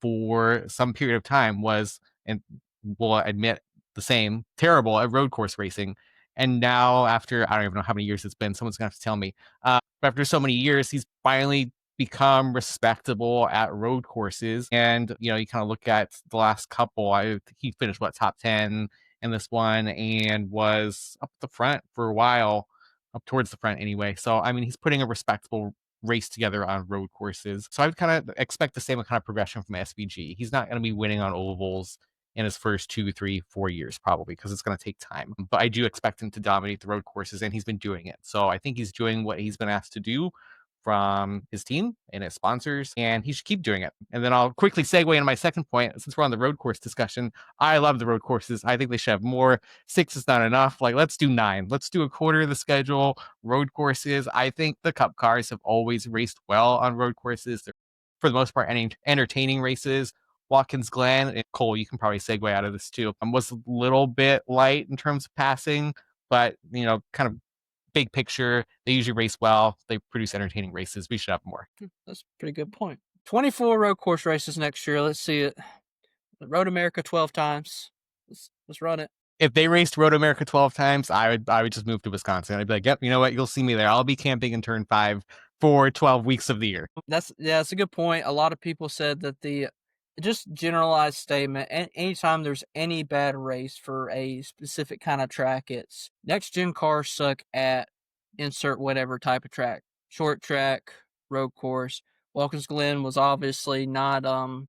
for some period of time was, and will admit the same, terrible at road course racing. And now, after, I don't even know how many years it's been, someone's gonna have to tell me. After so many years, he's finally become respectable at road courses. And, you kind of look at the last couple, he finished top 10 in this one and was up the front for a while, up towards the front anyway. So, he's putting a respectable race together on road courses. So I would kind of expect the same kind of progression from SVG. He's not going to be winning on ovals in his first 2, 3, 4 years, probably, because it's going to take time. But I do expect him to dominate the road courses, and he's been doing it. So I think he's doing what he's been asked to do from his team and his sponsors, and he should keep doing it. And then I'll quickly segue into my second point. Since we're on the road course discussion, I love the road courses. I think they should have more. 6 is not enough. Let's do 9. Let's do a quarter of the schedule road courses. I think the Cup cars have always raced well on road courses. They're, for the most part, entertaining races. Watkins Glen, and Cole, you can probably segue out of this too, was a little bit light in terms of passing, but, kind of big picture, they usually race well. They produce entertaining races. We should have more. That's a pretty good point. 24 road course races next year. Let's see it. Road America 12 times. Let's run it. If they raced Road America 12 times, I would just move to Wisconsin. I'd be like, yep, you know what? You'll see me there. I'll be camping in Turn 5 for 12 weeks of the year. That's a good point. A lot of people said that just generalized statement, anytime there's any bad race for a specific kind of track, it's next gen cars suck at insert whatever type of track. Short track, road course. Watkins Glen was obviously not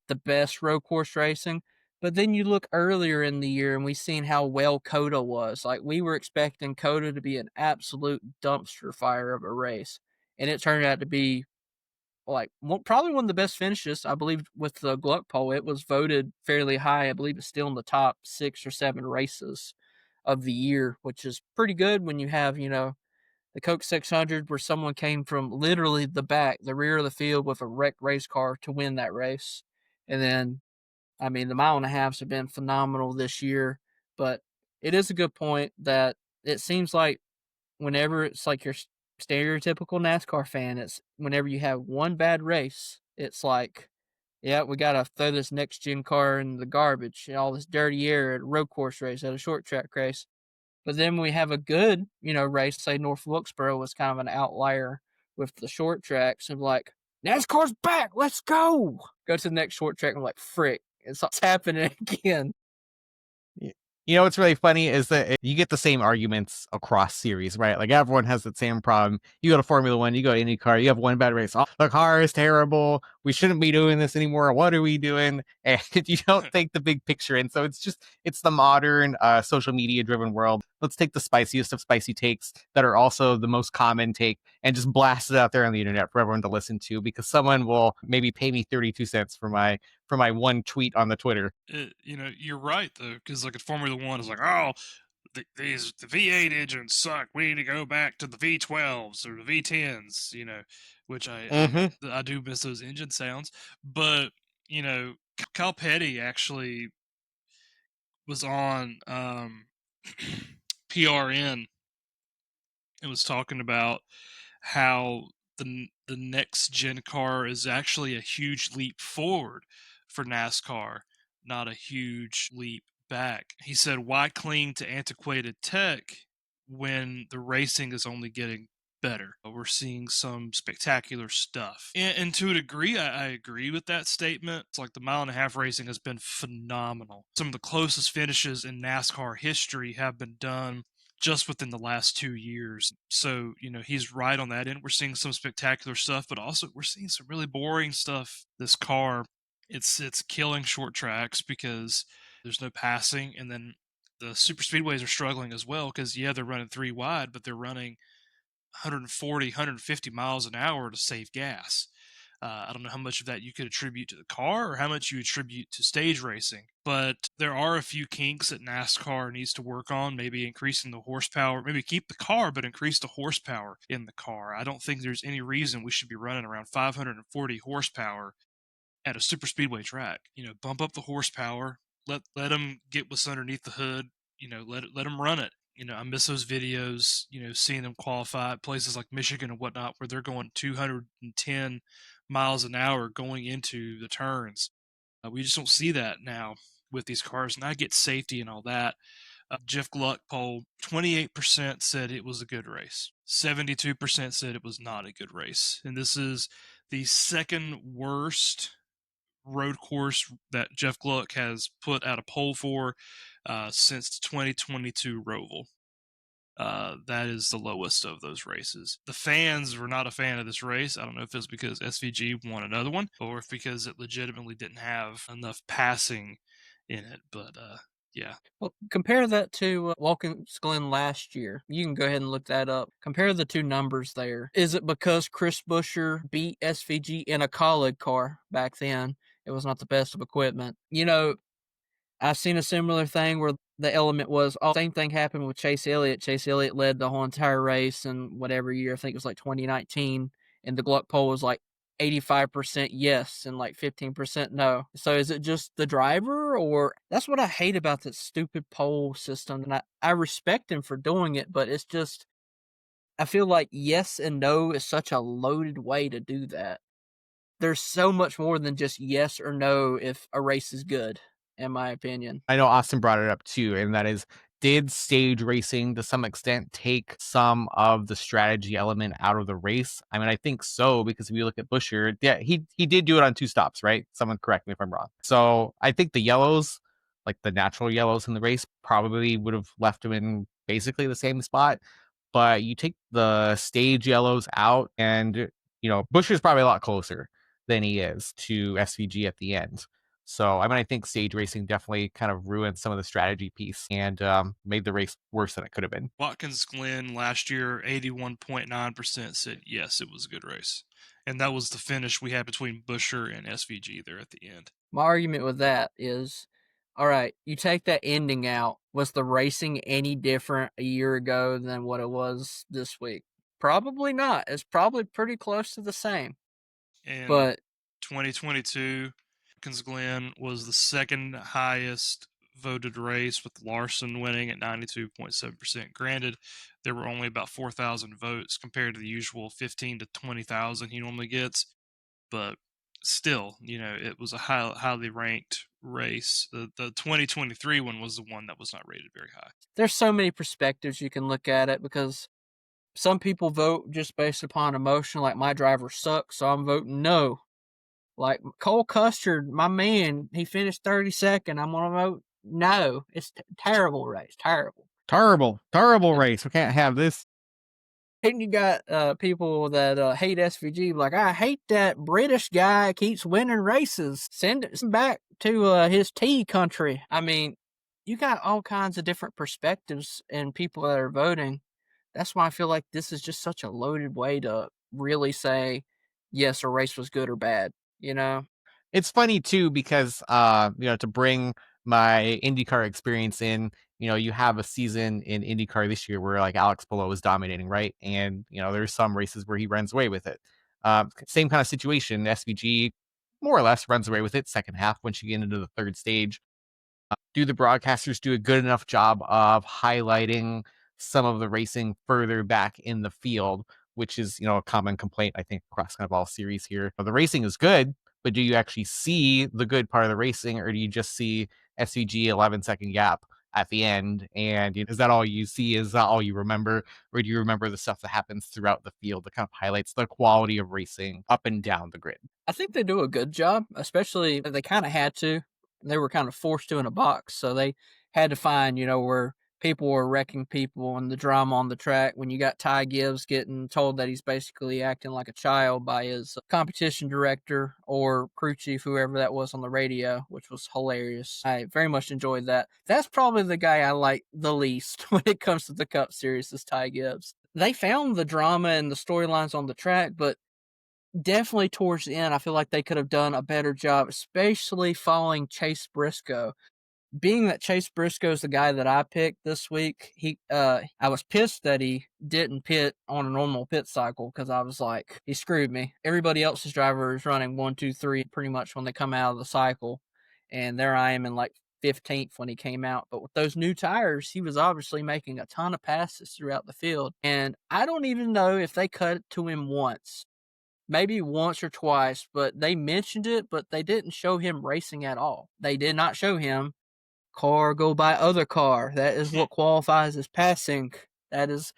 the best road course racing. But then you look earlier in the year and we seen how well COTA was. We were expecting COTA to be an absolute dumpster fire of a race. And it turned out to be probably one of the best finishes. I believe with the Gluck poll, it was voted fairly high. I believe it's still in the top 6 or 7 races of the year, which is pretty good when you have, the Coke 600 where someone came from literally the back, the rear of the field with a wrecked race car to win that race. And then, I mean, the mile and a halves have been phenomenal this year, but it is a good point that it seems like whenever it's like your stereotypical NASCAR fan, it's whenever you have one bad race, it's like, yeah, we got to throw this next gen car in the garbage and all this dirty air at a road course race, at a short track race. But then we have a good, race, say North Wilkesboro was kind of an outlier with the short tracks and like, NASCAR's back, let's go. Go to the next short track and like, frick, it's happening again. You know what's really funny is that you get the same arguments across series, right? Like everyone has the same problem. You go to Formula One, you go to IndyCar, you have one bad race. Oh, the car is terrible. We shouldn't be doing this anymore. What are we doing? And you don't take the big picture. And so it's the modern social media driven world. Let's take the spiciest of spicy takes that are also the most common take and just blast it out there on the internet for everyone to listen to, because someone will maybe pay me 32 cents for my one tweet on the Twitter. You're right though, because like at Formula One, it's like, oh, the V8 engines suck. We need to go back to the V12s or the V10s. Which I do miss those engine sounds. But Kyle Petty actually was on PRN and was talking about how the next gen car is actually a huge leap forward for NASCAR, not a huge leap back. He said, why cling to antiquated tech when the racing is only getting better? We're seeing some spectacular stuff. And to a degree, I agree with that statement. It's like the mile and a half racing has been phenomenal. Some of the closest finishes in NASCAR history have been done just within the last 2 years. So, he's right on that end. We're seeing some spectacular stuff, but also we're seeing some really boring stuff. This car, it's killing short tracks because there's no passing. And then the super speedways are struggling as well because, yeah, they're running 3 wide, but they're running 140, 150 miles an hour to save gas. I don't know how much of that you could attribute to the car or how much you attribute to stage racing, but there are a few kinks that NASCAR needs to work on, maybe increasing the horsepower, maybe keep the car, but increase the horsepower in the car. I don't think there's any reason we should be running around 540 horsepower at a super speedway track. Bump up the horsepower, let them get what's underneath the hood, let them run it. I miss those videos, seeing them qualify at places like Michigan and whatnot, where they're going 210 miles an hour going into the turns. We just don't see that now with these cars, and I get safety and all that. Jeff Gluck poll, 28% said it was a good race. 72% said it was not a good race. And this is the second worst road course that Jeff Gluck has put out a poll for since 2022 Roval. That is the lowest of those races. The fans were not a fan of this race. I don't know if it's because SVG won another one or if because it legitimately didn't have enough passing in it. But yeah. Well, compare that to Watkins Glen last year. You can go ahead and look that up. Compare the two numbers there. Is it because Chris Buescher beat SVG in a college car back then? It was not the best of equipment. I've seen a similar thing where the element was, same thing happened with Chase Elliott. Chase Elliott led the whole entire race in whatever year, I think it was like 2019, and the Gluck poll was like 85% yes and like 15% no. So is it just the driver, or that's what I hate about this stupid poll system, and I respect him for doing it, but it's just, I feel like yes and no is such a loaded way to do that. There's so much more than just yes or no if a race is good, in my opinion. I know Austin brought it up too, and that is, did stage racing to some extent take some of the strategy element out of the race? I mean, I think so, because if you look at Buescher, yeah, he did do it on 2 stops, right? Someone correct me if I'm wrong. So I think the yellows, like the natural yellows in the race, probably would have left him in basically the same spot. But you take the stage yellows out, and Buescher's probably a lot closer than he is to SVG at the end. So, I mean, I think stage racing definitely kind of ruined some of the strategy piece and made the race worse than it could have been. Watkins Glen last year, 81.9% said yes, it was a good race. and that was the finish we had between Buescher and SVG there at the end. My argument with that is, all right, you take that ending out. Was the racing any different a year ago than what it was this week? Probably not. It's probably pretty close to the same. And But 2022, Watkins Glen was the second highest voted race, with Larson winning at 92.7%. Granted, there were only about 4,000 votes compared to the usual 15 to 20,000 he normally gets, but still, it was a highly ranked race. The 2023 one was the one that was not rated very high. there's so many perspectives you can look at it, because some people vote just based upon emotion, like my driver sucks, so I'm voting no. Like Cole Custard, my man, he finished 32nd. I'm going to vote no. It's terrible race. Terrible. Terrible race. We can't have this. And you got people that hate SVG, like, I hate that British guy keeps winning races. Send it back to his tea country. I mean, you got all kinds of different perspectives and people that are voting. That's why I feel like this is just such a loaded way to really say, yes, a race was good or bad, It's funny too, because to bring my IndyCar experience in, you have a season in IndyCar this year where like Alex Palou was dominating, right? And there's some races where he runs away with it. Same kind of situation. SVG more or less runs away with it second half once you get into the third stage. Do the broadcasters do a good enough job of highlighting some of the racing further back in the field, which is, a common complaint, I think, across kind of all series here. The racing is good, but do you actually see the good part of the racing, or do you just see SVG 11-second gap at the end? And is that all you see? Is that all you remember? Or do you remember the stuff that happens throughout the field that kind of highlights the quality of racing up and down the grid? I think they do a good job, especially they kind of had to. They were kind of forced to in a box, so they had to find, where people were wrecking people and the drama on the track. When you got Ty Gibbs getting told that he's basically acting like a child by his competition director or crew chief, whoever that was on the radio, which was hilarious. I very much enjoyed that. That's probably the guy I like the least when it comes to the Cup Series, is Ty Gibbs. They found the drama and the storylines on the track, but definitely towards the end, I feel like they could have done a better job, especially following Chase Briscoe. Being that Chase Briscoe is the guy that I picked this week, I was pissed that he didn't pit on a normal pit cycle, because I was like, he screwed me. Everybody else's driver is running 1, 2, 3 pretty much when they come out of the cycle, and there I am in like 15th when he came out. But with those new tires, he was obviously making a ton of passes throughout the field, and I don't even know if they cut it to him once. Maybe once or twice, but they mentioned it, but they didn't show him racing at all. They did not show him car go by other car. That is what qualifies as passing. That is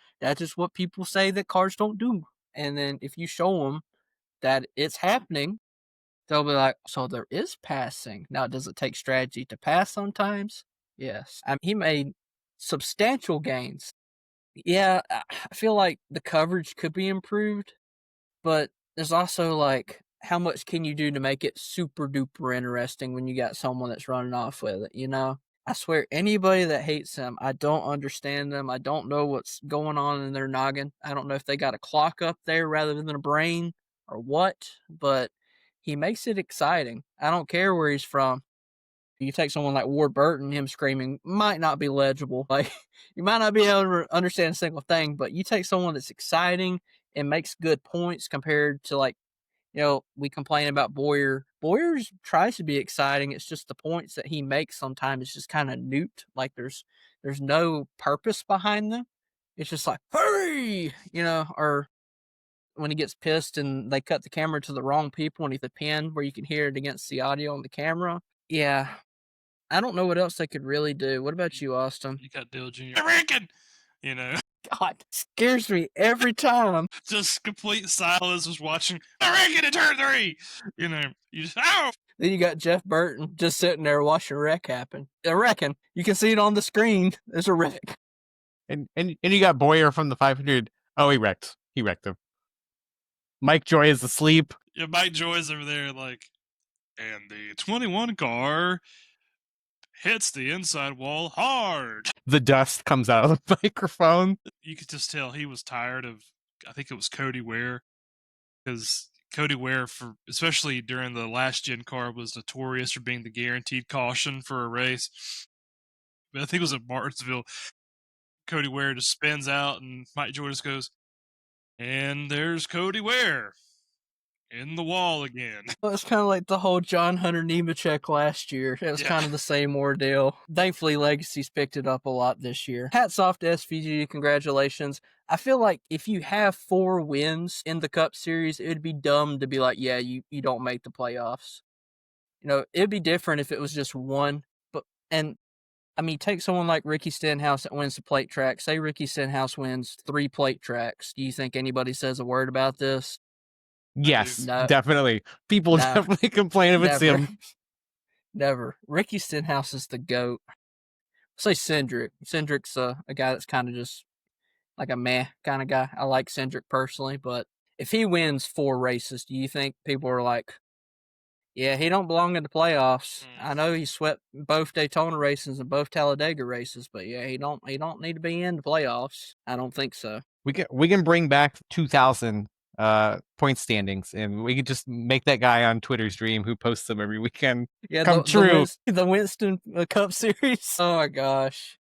what people say that cars don't do. And then if you show them that it's happening, they'll be like, so there is passing. Now, does it take strategy to pass sometimes? Yes. He made substantial gains. Yeah, I feel like the coverage could be improved, but there's also like, how much can you do to make it super duper interesting when you got someone that's running off with it, I swear, anybody that hates him, I don't understand them. I don't know what's going on in their noggin. I don't know if they got a clock up there rather than a brain or what, but he makes it exciting. I don't care where he's from. You take someone like Ward Burton, him screaming might not be legible. Like, you might not be able to understand a single thing, but you take someone that's exciting and makes good points compared to, like, we complain about Boyer. Boyer's tries to be exciting. It's just the points that he makes sometimes is just kind of newt. Like, there's no purpose behind them. It's just like, hurry, or when he gets pissed and they cut the camera to the wrong people and he's the pen where you can hear it against the audio on the camera. Yeah. I don't know what else they could really do. What about you, Austin? You got Dale Jr. American, God, scares me every time. Just complete silence was watching American in turn 3. You just, ow! Then you got Jeff Burton just sitting there watching a wreck happen. A wrecking. You can see it on the screen. There's a wreck. And you got Boyer from the 500. Oh, he wrecked. He wrecked him. Mike Joy is asleep. Yeah, Mike Joy's over there like, and the 21 car hits the inside wall hard. The dust comes out of the microphone. You could just tell he was tired of, I think it was Cody Ware, because Cody Ware, for especially during the last gen car, was notorious for being the guaranteed caution for a race. But I think it was at Martinsville. Cody Ware just spins out, and Mike Joy just goes, "And there's Cody Ware in the wall again." Well, it's kind of like the whole John Hunter Nemechek last year. It was Yeah. kind of the same ordeal. Thankfully, Legacy's picked it up a lot this year. Hats off to SVG. Congratulations. I feel like if you have 4 wins in the Cup Series, it would be dumb to be like, yeah, you don't make the playoffs. You know, it'd be different if it was just 1. And I mean, take someone like Ricky Stenhouse that wins the plate track. Say Ricky Stenhouse wins 3 plate tracks. Do you think anybody says a word about this? Yes, No. definitely. People No. definitely complain if it's Never. him. Never. Ricky Stenhouse is the GOAT. Say Cindric. Cindric's a guy that's kind of just like a meh kind of guy. I like Cindric personally, but if he wins 4 races, do you think people are like, yeah, he don't belong in the playoffs? I know he swept both Daytona races and both Talladega races, but yeah, he don't need to be in the playoffs. I don't think so. We can bring back 2000 point standings, and we could just make that guy on Twitter's dream who posts them every weekend Yeah, come true. The Winston Cup Series. Oh my gosh.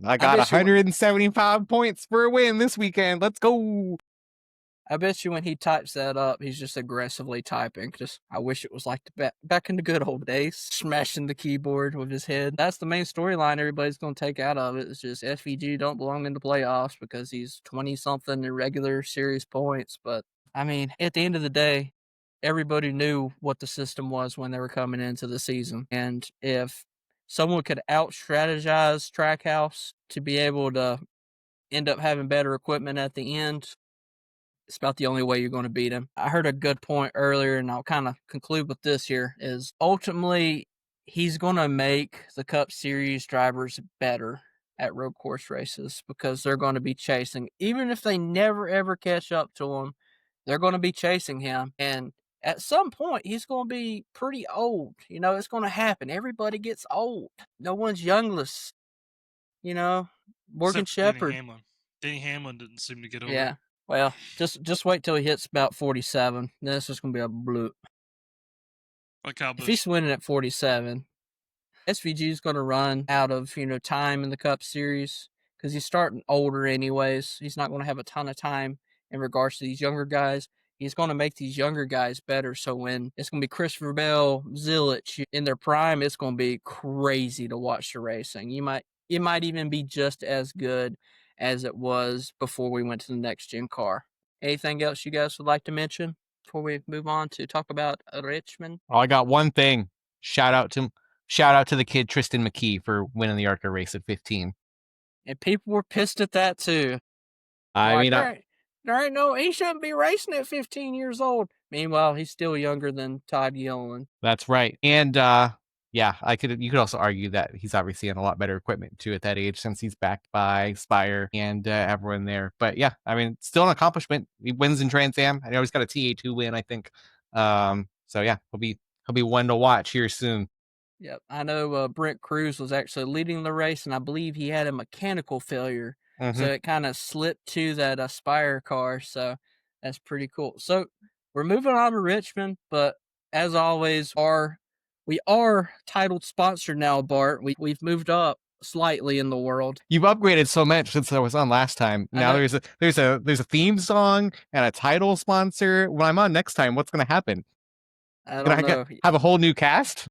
I got 175 points for a win this weekend. Let's go. I bet you when he types that up, he's just aggressively typing. Just, I wish it was like back in the good old days, smashing the keyboard with his head. That's the main storyline everybody's going to take out of it. It's just SVG don't belong in the playoffs because he's 20-something in regular series points. But, I mean, at the end of the day, everybody knew what the system was when they were coming into the season. And if someone could out-strategize Trackhouse to be able to end up having better equipment at the end, it's about the only way you're going to beat him. I heard a good point earlier, and I'll kind of conclude with this here, is ultimately he's going to make the Cup Series drivers better at road course races because they're going to be chasing. Even if they never, ever catch up to him, they're going to be chasing him. And at some point, he's going to be pretty old. You know, it's going to happen. Everybody gets old. No one's youngless. You know, Morgan Shepherd. Denny Hamlin didn't seem to get over. Yeah. Well, just wait till he hits about 47. Then it's just going to be a bloop. Like how if he's winning at 47, SVG is going to run out of, time in the Cup Series because he's starting older anyways. He's not going to have a ton of time in regards to these younger guys. He's going to make these younger guys better. So when it's going to be Christopher Bell, Zilich in their prime, it's going to be crazy to watch the racing. It might even be just as good as it was before we went to the next gen car. Anything else you guys would like to mention before we move on to talk about Richmond? Oh, I got one thing. Shout out to the kid Tristan McKee for winning the ARCA race at 15. And people were pissed at that too. There ain't no, he shouldn't be racing at 15 years old. Meanwhile, he's still younger than Todd Gilliland. That's right. And yeah, you could also argue that he's obviously on a lot better equipment too at that age since he's backed by Spire and everyone there. But yeah, I mean, still an accomplishment. He wins in Trans Am. I know he's got a TA2 win, I think. So yeah, he'll be one to watch here soon. Yep, I know Brent Cruz was actually leading the race, and I believe he had a mechanical failure, so it kind of slipped to that Aspire car. So that's pretty cool. So we're moving on to Richmond, but as always, we are titled sponsored now, Bart. We've moved up slightly in the world. You've upgraded so much since I was on last time. Now there's a theme song and a title sponsor. When I'm on next time, what's going to happen? I don't know. Have a whole new cast?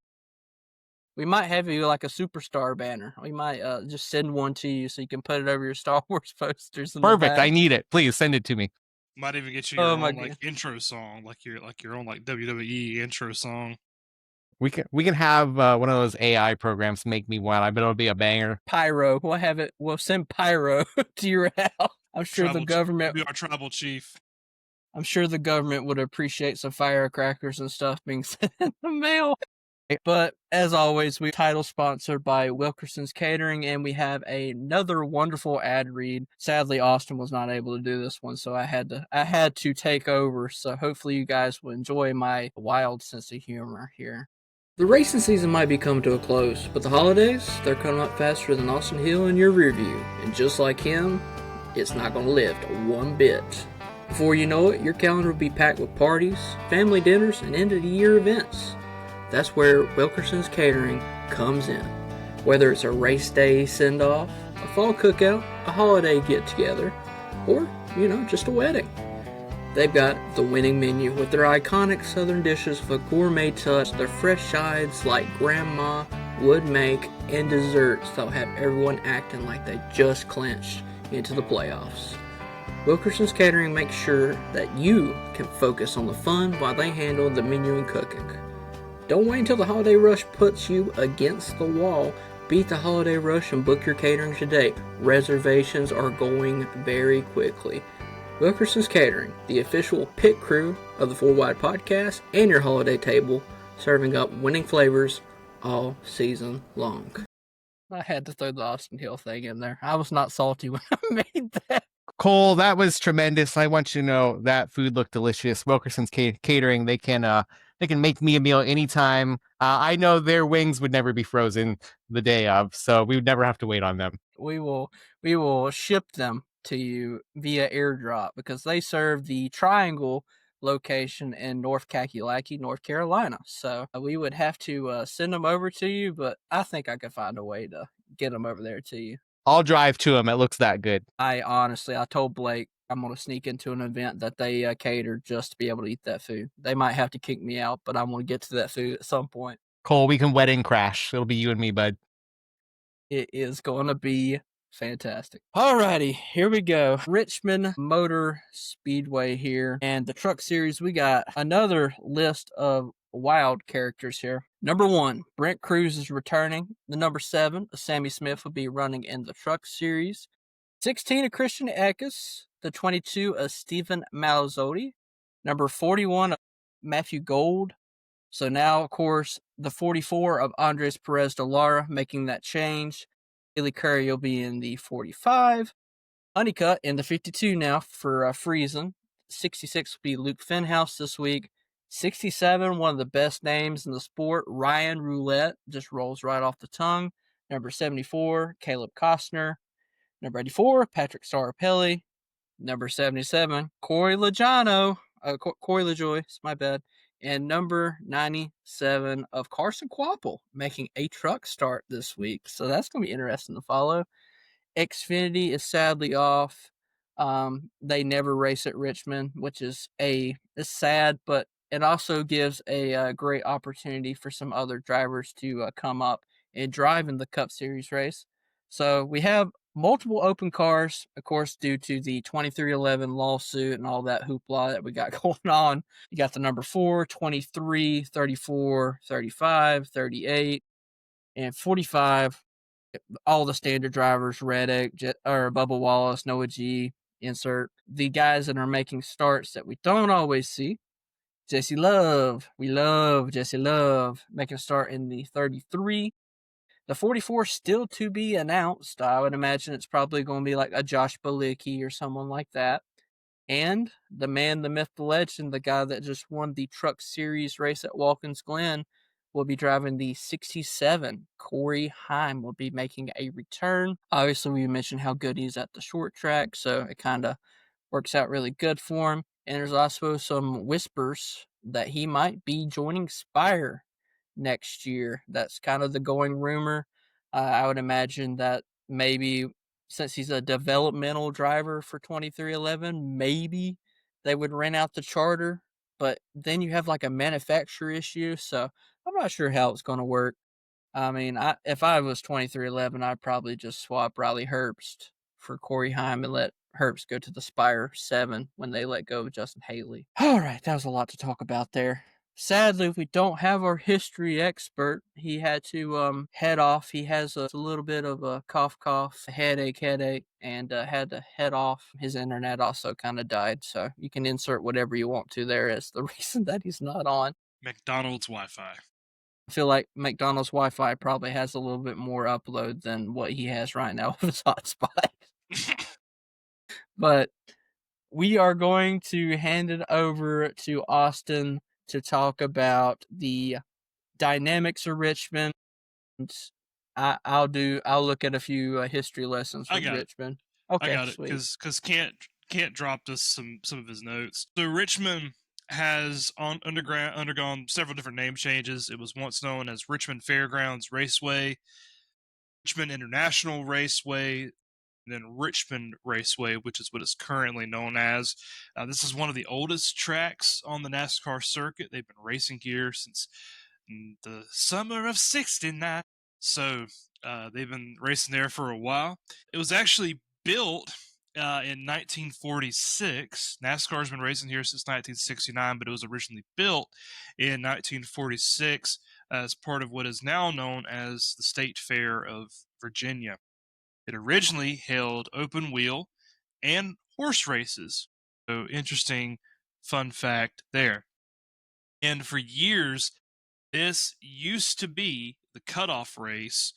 We might have you like a superstar banner. We might just send one to you so you can put it over your Star Wars posters. Perfect. I need it. Please send it to me. Might even get you your own intro song, like your own WWE intro song. We can have one of those AI programs make me one. I bet it'll be a banger. Pyro. We'll send Pyro to your house. I'm sure the government be our tribal chief. I'm sure the government would appreciate some firecrackers and stuff being sent in the mail. But as always, we title sponsored by Wilkerson's Catering, and we have another wonderful ad read. Sadly, Austin was not able to do this one, so I had to take over. So hopefully you guys will enjoy my wild sense of humor here. The racing season might be coming to a close, but the holidays, they're coming up faster than Austin Hill in your rear view. And just like him, it's not going to lift one bit. Before you know it, your calendar will be packed with parties, family dinners, and end-of-the-year events. That's where Wilkerson's Catering comes in. Whether it's a race day send-off, a fall cookout, a holiday get-together, or, just a wedding. They've got the winning menu with their iconic southern dishes with a gourmet touch, their fresh sides like Grandma would make, and desserts that'll have everyone acting like they just clinched into the playoffs. Wilkerson's Catering makes sure that you can focus on the fun while they handle the menu and cooking. Don't wait until the holiday rush puts you against the wall. Beat the holiday rush and book your catering today. Reservations are going very quickly. Wilkerson's Catering, the official pit crew of the 4 Wide Podcast and your holiday table, serving up winning flavors all season long. I had to throw the Austin Hill thing in there. I was not salty when I made that. Cole, that was tremendous. I want you to know that food looked delicious. Wilkerson's Catering, they can make me a meal anytime. I know their wings would never be frozen the day of, so we would never have to wait on them. We will ship them to you via airdrop because they serve the Triangle location in North Kakalaki, North Carolina. So we would have to send them over to you, but I think I could find a way to get them over there to you. I'll drive to them. It looks that good. I told Blake I'm going to sneak into an event that they cater just to be able to eat that food. They might have to kick me out, but I'm going to get to that food at some point. Cole, we can wedding crash. It'll be you and me, bud. It is going to be fantastic. Alrighty, here we go. Richmond Motor Speedway here. And the Truck Series, we got another list of wild characters here. Number 1, Brent Cruz is returning. The number 7, Sammy Smith will be running in the Truck Series. 16, Christian Eckes. The 22, Stephen Malazzotti. Number 41, Matthew Gold. So now, of course, the 44 of Andres Perez de Lara making that change. Billy Curry will be in the 45. Honeycutt in the 52 now for Friesen. 66 will be Luke Fenhouse this week. 67, one of the best names in the sport, Ryan Roulette, just rolls right off the tongue. Number 74, Caleb Costner. Number 84, Patrick Starapelli. Number 77, Corey LaJoy, it's my bad. And number 97 of Carson Quapple making a truck start this week. So that's going to be interesting to follow. Xfinity is sadly off. They never race at Richmond, which is sad, but it also gives a great opportunity for some other drivers to come up and drive in the Cup Series race. So we have multiple open cars, of course, due to the 2311 lawsuit and all that hoopla that we got going on. You got the number 4, 23, 34, 35, 38, and 45. All the standard drivers, Reddick, or Bubba Wallace, Noah G, insert. The guys that are making starts that we don't always see. Jesse Love. We love Jesse Love making a start in the 33. The 44 still to be announced. I would imagine it's probably going to be like a Josh Balicki or someone like that. And the man, the myth, the legend, the guy that just won the Truck Series race at Watkins Glen will be driving the 67. Corey Heim will be making a return. Obviously, we mentioned how good he's at the short track, so it kind of works out really good for him. And there's also some whispers that he might be joining Spire next year. That's kind of the going rumor. I would imagine that maybe since he's a developmental driver for 2311, maybe they would rent out the charter, but then you have like a manufacturer issue, so I'm not sure how it's going to work. I mean, if I was 2311, I'd probably just swap Riley Herbst for Corey Heim and let Herbst go to the Spire 7 when they let go of Justin Haley. All right, that was a lot to talk about there. Sadly, we don't have our history expert. He had to head off. He has a little bit of a cough, headache, and had to head off. His internet also kind of died, so you can insert whatever you want to there as the reason that he's not on. McDonald's Wi-Fi. I feel like McDonald's Wi-Fi probably has a little bit more upload than what he has right now with his hotspot. But we are going to hand it over to Austin to talk about the dynamics of Richmond. I'll look at a few history lessons from Richmond. Okay, I got it sweet. because Kent Kent dropped us some of his notes. So Richmond has undergone several different name changes. It was once known as Richmond Fairgrounds Raceway, Richmond International Raceway, and then Richmond Raceway, which is what it's currently known as. This is one of the oldest tracks on the NASCAR circuit. They've been racing here since the summer of '69. So they've been racing there for a while. It was actually built in 1946. NASCAR's been racing here since 1969, but it was originally built in 1946 as part of what is now known as the State Fair of Virginia. It originally held open wheel and horse races. So interesting fun fact there. And for years, this used to be the cutoff race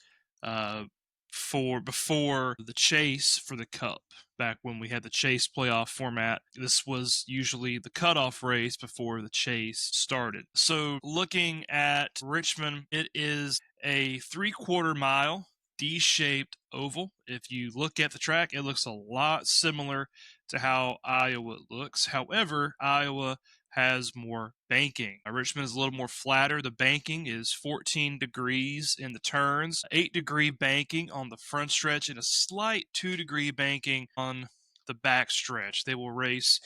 for before the chase for the Cup. Back when we had the chase playoff format, this was usually the cutoff race before the chase started. So looking at Richmond, it is a 3/4 mile D-shaped oval. If you look at the track, it looks a lot similar to how Iowa looks. However, Iowa has more banking. Richmond is a little more flatter. The banking is 14 degrees in the turns, 8-degree banking on the front stretch, and a slight 2-degree banking on the back stretch. They will race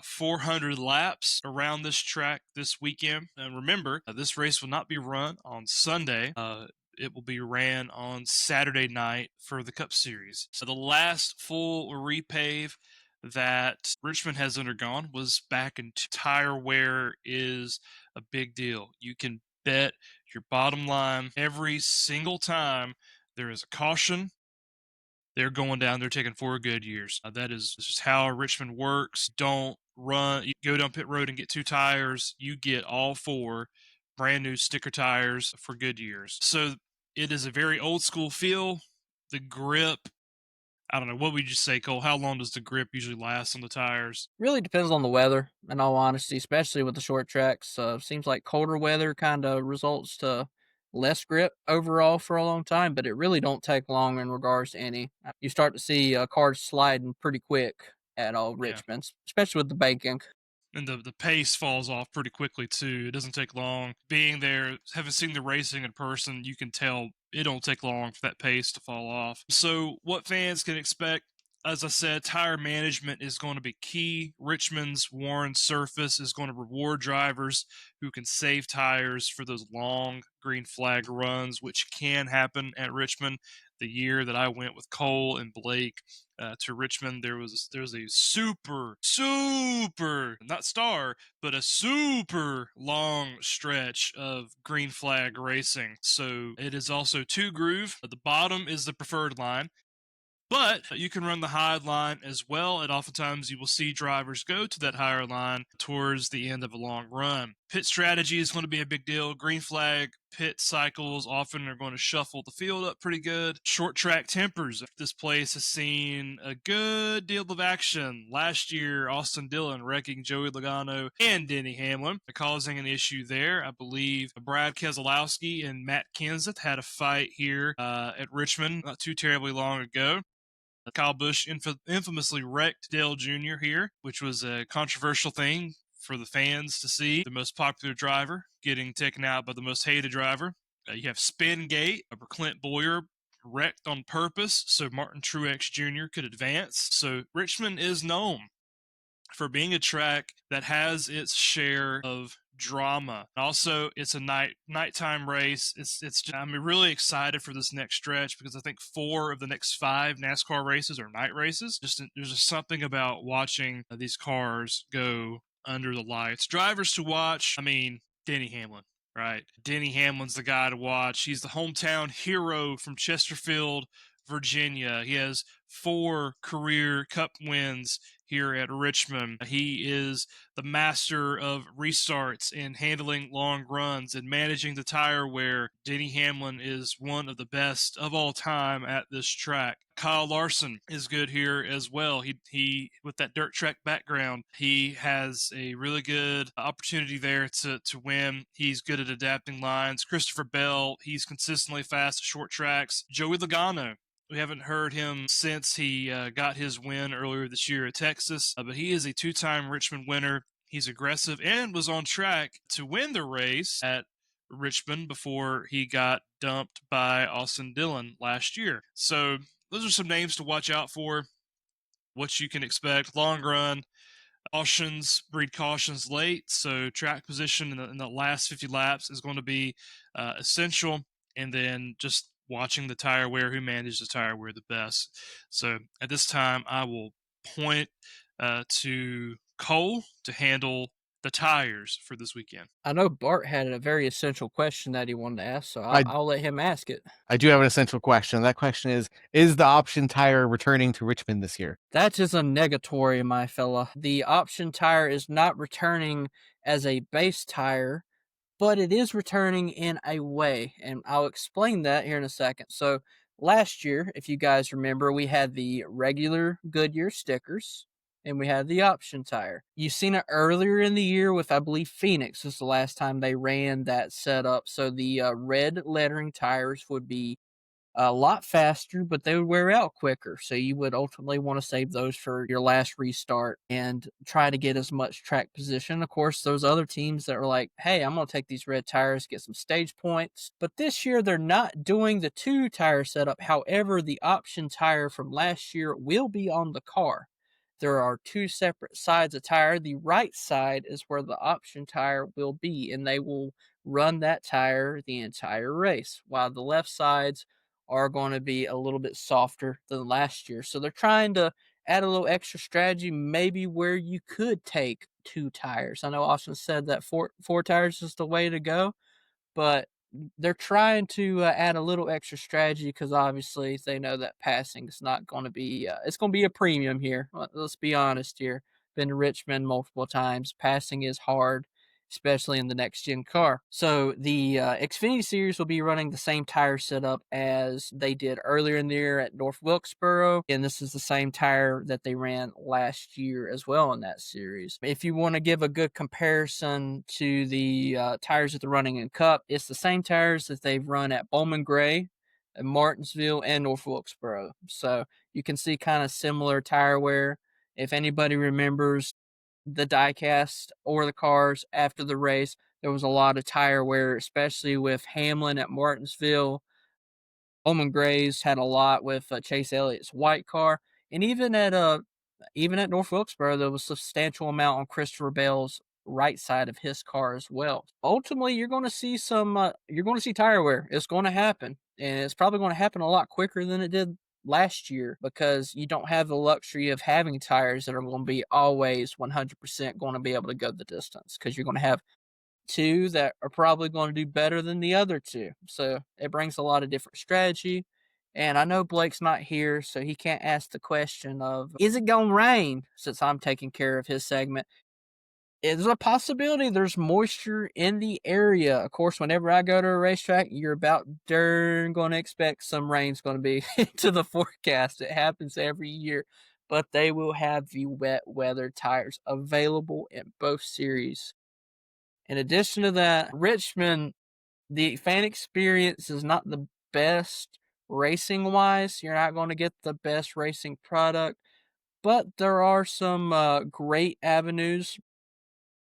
400 laps around this track this weekend. And remember, this race will not be run on Sunday. It will be ran on Saturday night for the Cup Series. So the last full repave that Richmond has undergone was back in tire wear is a big deal. You can bet your bottom line every single time there is a caution, they're going down, they're taking 4 good years. That is just how Richmond works. Don't run, you go down pit road and get 2 tires, you get all 4 brand new sticker tires for good years. So it is a very old school feel. The grip, I don't know, what would you say, Cole? How long does the grip usually last on the tires? Really depends on the weather, in all honesty, especially with the short tracks. Seems like colder weather kind of results to less grip overall for a long time, but it really don't take long in regards to any. You start to see cars sliding pretty quick at all Richmond, especially with the banking. And the pace falls off pretty quickly too. It doesn't take long. Being there, having seen the racing in person, you can tell it don't take long for that pace to fall off. So what fans can expect, as I said, tire management is going to be key. Richmond's worn surface is going to reward drivers who can save tires for those long green flag runs, which can happen at Richmond. The year that I went with Cole and Blake to Richmond, there was a super not star, but a super long stretch of green flag racing. So it is also 2 groove. The bottom is the preferred line, but you can run the high line as well, and oftentimes you will see drivers go to that higher line towards the end of a long run. Pit strategy is going to be a big deal. Green flag pit cycles often are going to shuffle the field up pretty good. Short track tempers. This place has seen a good deal of action. Last year, Austin Dillon wrecking Joey Logano and Denny Hamlin, causing an issue there. I believe Brad Keselowski and Matt Kenseth had a fight here at Richmond not too terribly long ago. Kyle Busch infamously wrecked Dale Jr. here, which was a controversial thing for the fans to see. The most popular driver getting taken out by the most hated driver. You have Spingate, where Clint Boyer wrecked on purpose so Martin Truex Jr. could advance. So Richmond is known for being a track that has its share of drama. Also, it's a nighttime race. I'm really excited for this next stretch because I think 4 of the next 5 NASCAR races are night races. There's just something about watching these cars go under the lights. Drivers to watch, I mean, Denny Hamlin, right? Denny Hamlin's the guy to watch. He's the hometown hero from Chesterfield, Virginia. He has 4 career Cup wins here at Richmond. He is the master of restarts and handling long runs and managing the tire wear. Denny Hamlin is one of the best of all time at this track. Kyle Larson is good here as well. He with that dirt track background, he has a really good opportunity there to win. He's good at adapting lines. Christopher Bell, he's consistently fast at short tracks. Joey Logano We haven't heard him since he got his win earlier this year at Texas, but he is a two-time Richmond winner. He's aggressive and was on track to win the race at Richmond before he got dumped by Austin Dillon last year. So those are some names to watch out for. What you can expect long run. Cautions breed cautions late, so track position in the last 50 laps is going to be essential, and then just watching the tire wear, who manages the tire wear the best. So at this time, I will point to Cole to handle the tires for this weekend. I know Bart had a very essential question that he wanted to ask, so I- I'll let him ask it. I do have an essential question. That question is the option tire returning to Richmond this year? That is a negatory, my fella. The option tire is not returning as a base tire, but it is returning in a way, and I'll explain that here in a second. So last year, if you guys remember, we had the regular Goodyear stickers and we had the option tire. You've seen it earlier in the year with, I believe, Phoenix is the last time they ran that setup. So the red lettering tires would be a lot faster, but they would wear out quicker. So you would ultimately want to save those for your last restart and try to get as much track position. Of course, those other teams that are like, hey, I'm going to take these red tires, get some stage points. But this year, they're not doing the 2-tire setup. However, the option tire from last year will be on the car. There are 2 separate sides of tire. The right side is where the option tire will be, and they will run that tire the entire race, while the left sides are going to be a little bit softer than last year. So they're trying to add a little extra strategy, maybe where you could take 2 tires. I know Austin said that four tires is the way to go, but they're trying to add a little extra strategy because obviously they know that passing is not going to be, it's going to be a premium here. Let's be honest here. Been to Richmond multiple times. Passing is hard, especially in the next gen car. So the Xfinity Series will be running the same tire setup as they did earlier in the year at North Wilkesboro. And this is the same tire that they ran last year as well in that series. If you want to give a good comparison to the tires that they're running in Cup, it's the same tires that they've run at Bowman Gray, at Martinsville, and North Wilkesboro. So you can see kind of similar tire wear. If anybody remembers the diecast or the cars after the race, there was a lot of tire wear, especially with Hamlin at Martinsville. Bowman Gray's had a lot with Chase Elliott's white car, and even at North Wilkesboro, there was a substantial amount on Christopher Bell's right side of his car as well. Ultimately, you're going to see tire wear. It's going to happen, and it's probably going to happen a lot quicker than it did last year because you don't have the luxury of having tires that are going to be always 100% going to be able to go the distance, because you're going to have 2 that are probably going to do better than the other 2. So it brings a lot of different strategy. And I know Blake's not here, so he can't ask the question of, is it going to rain, since I'm taking care of his segment. There's a possibility there's moisture in the area. Of course, whenever I go to a racetrack, you're about darn going to expect some rain's going to be into the forecast. It happens every year. But they will have the wet weather tires available in both series. In addition to that, Richmond, the fan experience is not the best racing-wise. You're not going to get the best racing product. But there are some great avenues,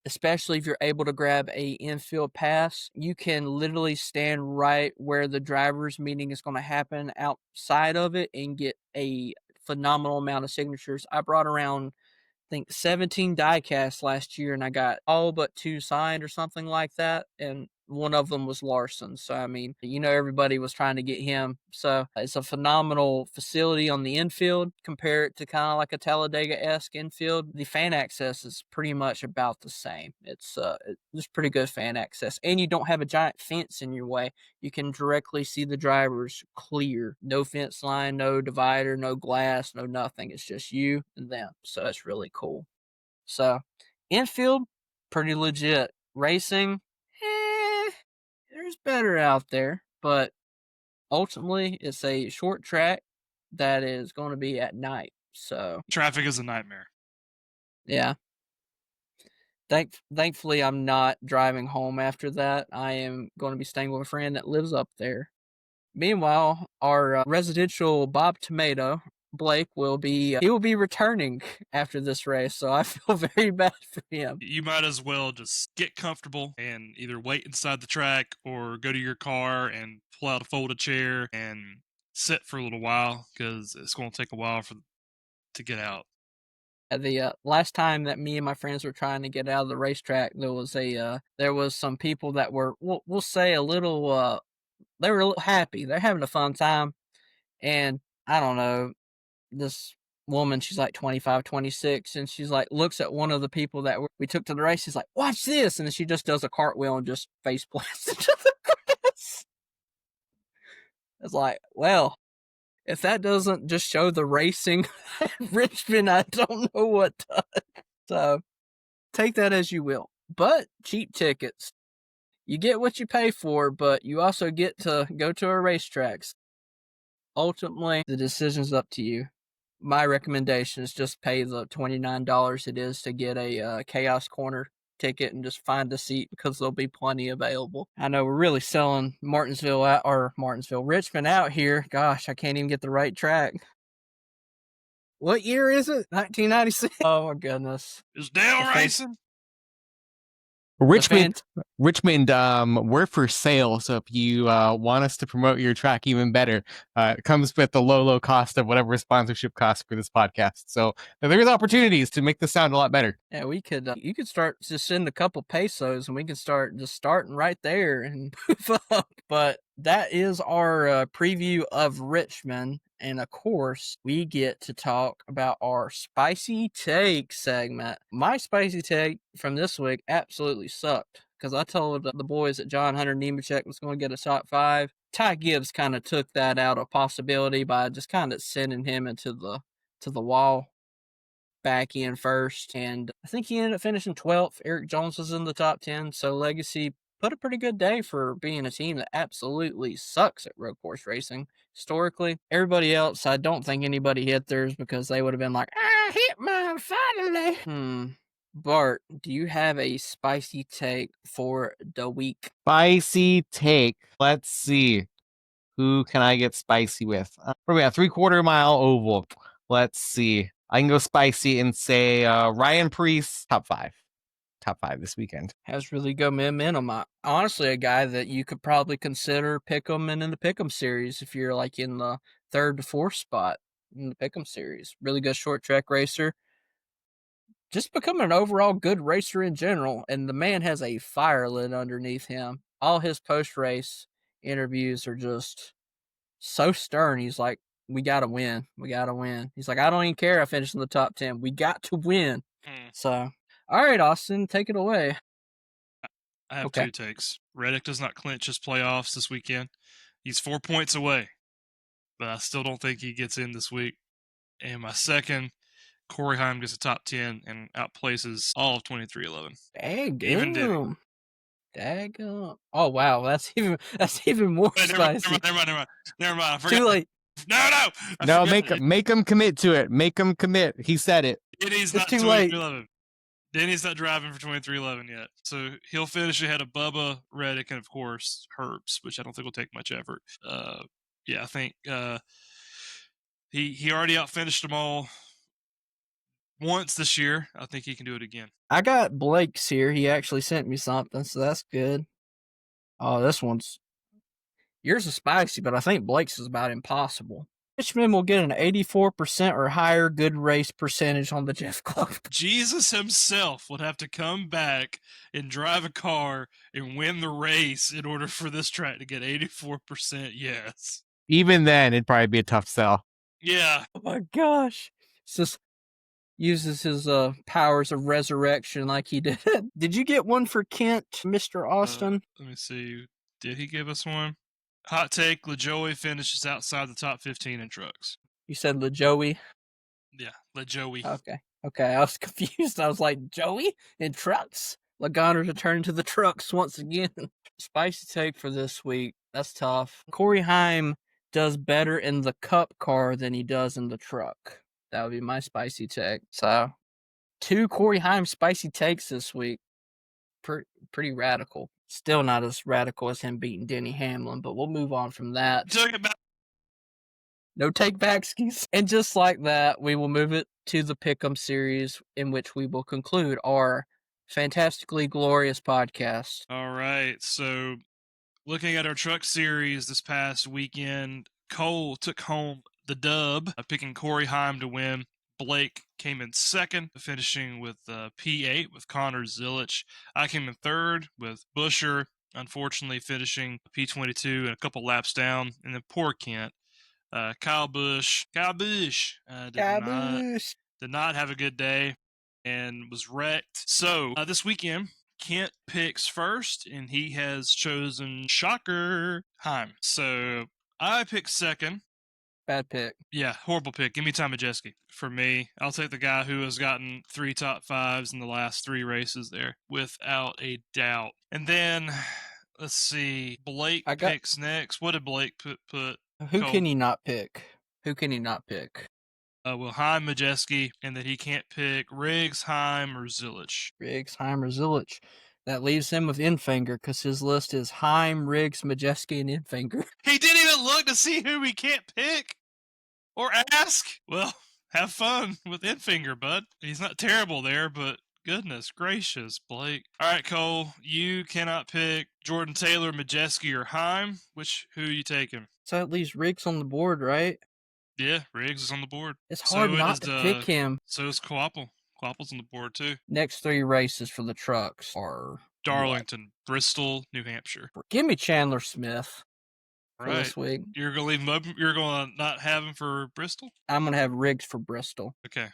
especially if you're able to grab a infield pass. You can literally stand right where the driver's meeting is going to happen outside of it and get a phenomenal amount of signatures. I brought around, I think, 17 diecasts last year, and I got all but 2 signed or something like that, and one of them was Larson. So, I mean, everybody was trying to get him. So, it's a phenomenal facility on the infield. Compare it to kind of like a Talladega-esque infield. The fan access is pretty much about the same. It's pretty good fan access. And you don't have a giant fence in your way. You can directly see the drivers clear. No fence line, no divider, no glass, no nothing. It's just you and them. So, it's really cool. So, infield, pretty legit. Racing, there's better out there, but ultimately it's a short track that is going to be at night. So Traffic is a nightmare. yeah. Thankfully, I'm not driving home after that. I am going to be staying with a friend that lives up there. Meanwhile, our residential Bob Tomato, Blake, will be returning after this race, so I feel very bad for him. You might as well just get comfortable and either wait inside the track or go to your car and pull out a folded chair and sit for a little while, because it's going to take a while to get out. The last time that me and my friends were trying to get out of the racetrack, there was some people that were, we'll say, a little they were a little happy. They're having a fun time, and I don't know, this woman, she's like 25, 26, and she's like looks at one of the people that we took to the race. She's like, "Watch this," and then she just does a cartwheel and just face plants into the grass. It's like, well, if that doesn't just show the racing at Richmond, I don't know what does. So take that as you will. But cheap tickets. You get what you pay for, but you also get to go to our racetracks. Ultimately, the decision's up to you. My recommendation is just pay the $29 it is to get a Chaos Corner ticket and just find a seat, because there'll be plenty available. I know we're really selling Richmond out here. Gosh, I can't even get the right track. What year is it? 1996. Oh my goodness. Is Dale racing? Richmond, we're for sale. So if you want us to promote your track even better, it comes with the low cost of whatever sponsorship costs for this podcast. So there's opportunities to make this sound a lot better. Yeah, we could. You could start just send a couple pesos, and we can start just starting right there and move up. But that is our preview of Richmond. And of course, we get to talk about our spicy take segment. My spicy take from this week absolutely sucked, because I told the boys that John Hunter Nemechek was going to get a top 5. Ty Gibbs kind of took that out of possibility by just kind of sending him into the wall back in first. And I think he ended up finishing 12th. Eric Jones was in the top 10. So Legacy put a pretty good day for being a team that absolutely sucks at road course racing. Historically, everybody else, I don't think anybody hit theirs, because they would have been like, I hit mine finally. Bart, do you have a spicy take for the week? Spicy take. Let's see. Who can I get spicy with? Probably a 3/4 mile oval. Let's see. I can go spicy and say Ryan Preece, top 5 this weekend. Has really good momentum. Honestly, a guy that you could probably consider pick'em and in the pick'em series if you're like in the 3rd to 4th spot in the pick'em series. Really good short track racer. Just becoming an overall good racer in general, and the man has a fire lit underneath him. All his post-race interviews are just so stern. He's like, we got to win. We got to win. He's like, I don't even care I finished in the top 10. We got to win. So, all right, Austin, take it away. I have 2 takes. Reddick does not clinch his playoffs this weekend. He's 4 points away, but I still don't think he gets in this week. And my second, Corey Heim gets a top 10 and outplaces all of 2311. Daggum. Daggum. Oh wow, that's even more spicy. Never mind. I forgot. Too late. No. Make him commit to it. Make him commit. He said it. Denny's not too late. Denny's not driving for 2311 yet, so he'll finish ahead of Bubba, Reddick, and of course Herbst, which I don't think will take much effort. I think he already outfinished them all once this year. I think he can do it again. I got Blake's here. He actually sent me something, so that's good. Oh, yours is spicy, but I think Blake's is about impossible. Richmond will get an 84% or higher good race percentage on the Jeff Clark. Jesus himself would have to come back and drive a car and win the race in order for this track to get 84% yes. Even then, it'd probably be a tough sell. Yeah. Oh my gosh. It's just uses his powers of resurrection like he did. Did you get one for Kent, Mr. Austin? Let me see. Did he give us one? Hot take, LaJoey finishes outside the top 15 in trucks. You said LaJoey? Yeah, LaJoey. Okay, I was confused. I was like, Joey in trucks? Logano to turn to the trucks once again. Spicy take for this week. That's tough. Corey Heim does better in the cup car than he does in the truck. That would be my spicy take. So, 2 Corey Heim spicy takes this week. Pretty radical. Still not as radical as him beating Denny Hamlin, but we'll move on from that. Took it back. No take backskies. And just like that, we will move it to the Pick'em series, in which we will conclude our fantastically glorious podcast. All right. So, looking at our truck series this past weekend, Cole took home the dub, picking Corey Heim to win. Blake came in second, finishing with P8 with Connor Zilich. I came in third with Busher, unfortunately finishing P22 and a couple laps down. And then poor Kent. Kyle Busch did not have a good day and was wrecked. So this weekend, Kent picks first, and he has chosen shocker Heim. So I picked second. Bad pick. Yeah, horrible pick. Give me Tom Majeski. For me, I'll take the guy who has gotten 3 top 5s in the last 3 races there, without a doubt. And then, let's see, Blake picks next. What did Blake put? Who can he not pick? Well, Heim, Majeski, and that he can't pick Riggs, Heim, or Zilich. Riggs, Heim, or Zilich. That leaves him with Infinger, because his list is Heim, Riggs, Majeski, and Infinger. He didn't even look to see who he can't pick or ask. Well, have fun with Infinger, bud. He's not terrible there, but goodness gracious, Blake. All right, Cole, you cannot pick Jordan Taylor, Majeski, or Heim. Who you taking? So that leaves Riggs on the board, right? Yeah, Riggs is on the board. It's hard not to pick him. So is Quapple. Quapple's on the board, too. Next 3 races for the trucks are Darlington, Bristol, New Hampshire. Give me Chandler Smith for right. this week. You're going to leave him open? You're going to not have him for Bristol? I'm going to have Riggs for Bristol. Okay.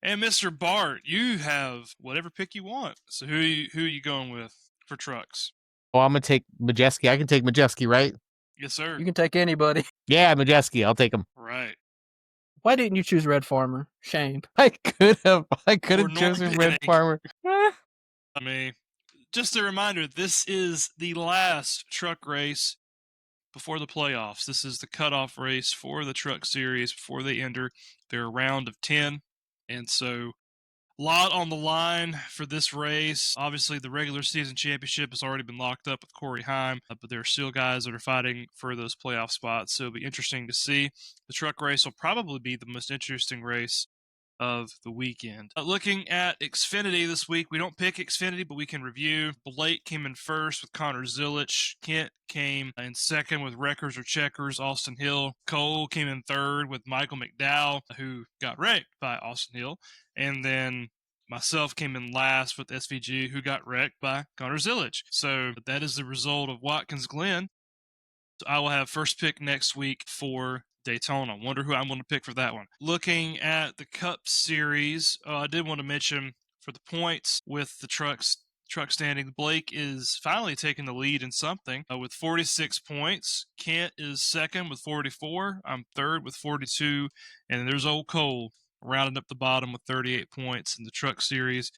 And Mr. Bart, you have whatever pick you want. So who are you going with for trucks? Well, I'm going to take Majeski. I can take Majeski, right? Yes, sir. You can take anybody. Yeah, Majeski. I'll take him. Right. Why didn't you choose Red Farmer? Shame. I could have chosen Red Farmer. I mean, just a reminder, this is the last truck race before the playoffs. This is the cutoff race for the truck series before they enter their round of 10. And so, a lot on the line for this race. Obviously, the regular season championship has already been locked up with Corey Heim, but there are still guys that are fighting for those playoff spots. So it'll be interesting to see. The truck race will probably be the most interesting race of the weekend. Looking at Xfinity this week, we don't pick Xfinity, but we can review. Blake came in first with Connor Zilich. Kent came in second with Wreckers or Checkers, Austin Hill. Cole came in third with Michael McDowell, who got wrecked by Austin Hill. And then myself came in last with SVG, who got wrecked by Connor Zilich. So that is the result of Watkins Glen. So I will have first pick next week for Daytona. Wonder who I'm going to pick for that one. Looking at the Cup Series, I did want to mention for the points with the truck standing, Blake is finally taking the lead in something with 46 points. Kent is second with 44. I'm third with 42. And there's old Cole rounding up the bottom with 38 points in the truck series.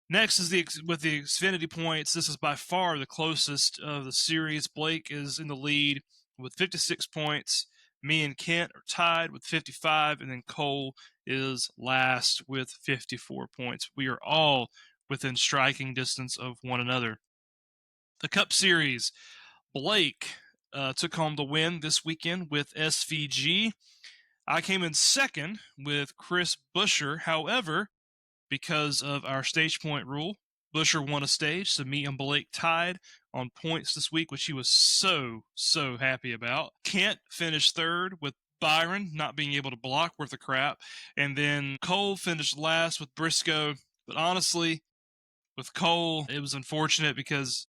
Next is with the Xfinity points. This is by far the closest of the series. Blake is in the lead with 56 points. Me and Kent are tied with 55, and then Cole is last with 54 points. We are all within striking distance of one another. The Cup Series, Blake took home the win this weekend with SVG. I came in second with Chris Busher. However, because of our stage point rule, Busher won a stage, so me and Blake tied on points this week, which he was so happy about. Kent finished third with Byron not being able to block worth a crap. And then Cole finished last with Briscoe. But honestly, with Cole, it was unfortunate because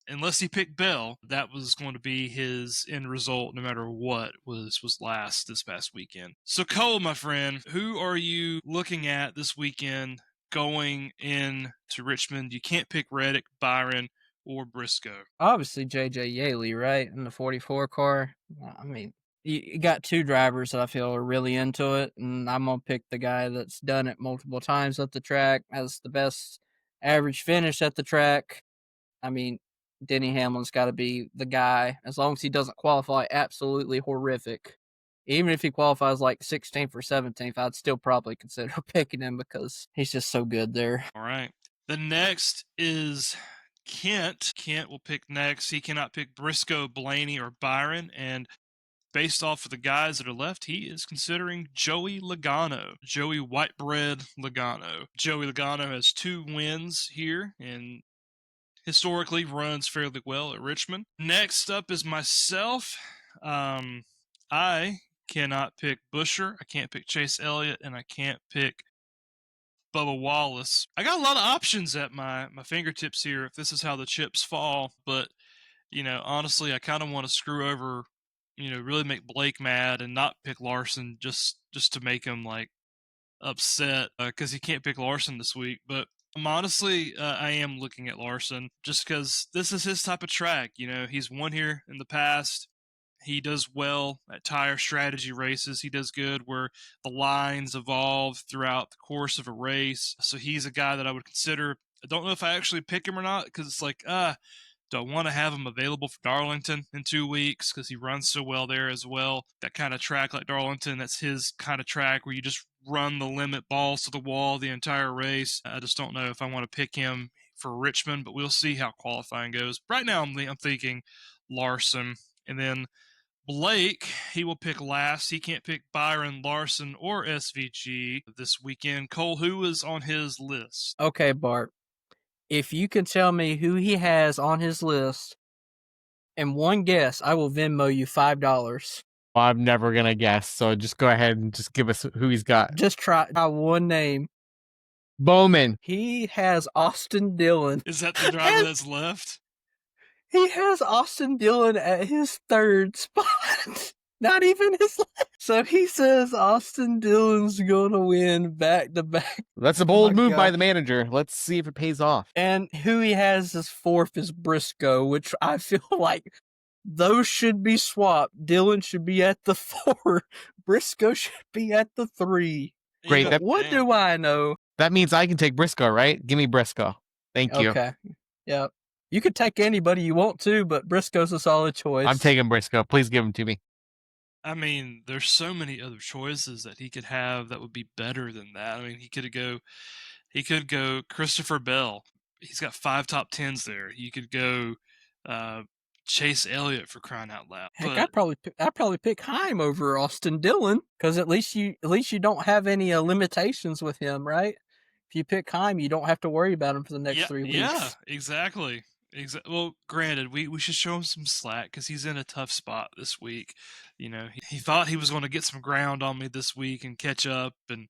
unless he picked Bell, that was going to be his end result no matter what was last this past weekend. So Cole, my friend, who are you looking at this weekend going in to Richmond? You can't pick Reddick, Byron, or Briscoe. Obviously, J.J. Yaley, right? In the 44 car. I mean, you got 2 drivers that I feel are really into it, and I'm going to pick the guy that's done it multiple times at the track, has the best average finish at the track. I mean, Denny Hamlin's got to be the guy, as long as he doesn't qualify absolutely horrific. Even if he qualifies like 16th or 17th, I'd still probably consider picking him because he's just so good there. All right. The next is Kent. Kent will pick next. He cannot pick Briscoe, Blaney, or Byron. And based off of the guys that are left, he is considering Joey Logano. Joey Whitebread Logano. Joey Logano has 2 wins here and historically runs fairly well at Richmond. Next up is myself. I cannot pick Busher. I can't pick Chase Elliott, and I can't pick Bubba Wallace. I got a lot of options at my fingertips here if this is how the chips fall, but honestly, I kind of want to screw over, really make Blake mad and not pick Larson just to make him like upset because he can't pick Larson this week. But honestly, I am looking at Larson just because this is his type of track. He's won here in the past. He does well at tire strategy races. He does good where the lines evolve throughout the course of a race. So he's a guy that I would consider. I don't know if I actually pick him or not because it's like, do I want to have him available for Darlington in 2 weeks because he runs so well there as well? That kind of track like Darlington, that's his kind of track where you just run the limit, balls to the wall the entire race. I just don't know if I want to pick him for Richmond, but we'll see how qualifying goes. Right now, I'm thinking Larson. And then Blake, he will pick last. He can't pick Byron, Larson, or SVG this weekend. Cole, who is on his list? Okay, Bart. If you can tell me who he has on his list in one guess, I will Venmo you $5. Well, I'm never going to guess, so just go ahead and just give us who he's got. Just try one name. Bowman. He has Austin Dillon. Is that the driver that's left? He has Austin Dillon at his 3rd spot. Not even his last. So he says Austin Dillon's going to win back-to-back. That's a bold move by the manager. Let's see if it pays off. And who he has as 4th is Briscoe, which I feel like those should be swapped. Dillon should be at the 4. Briscoe should be at the 3. Great. What do I know? That means I can take Briscoe, right? Give me Briscoe. Thank you. Okay. Yep. You could take anybody you want to, but Briscoe's a solid choice. I'm taking Briscoe. Please give him to me. I mean, there's so many other choices that he could have that would be better than that. I mean, he could go Christopher Bell. He's got 5 top 10s there. You could go Chase Elliott, for crying out loud. Heck, I'd probably pick Heim over Austin Dillon because at least you don't have any limitations with him, right? If you pick Heim, you don't have to worry about him for the next 3 weeks. Yeah, exactly. Well, granted, we should show him some slack because he's in a tough spot this week. He thought he was going to get some ground on me this week and catch up, and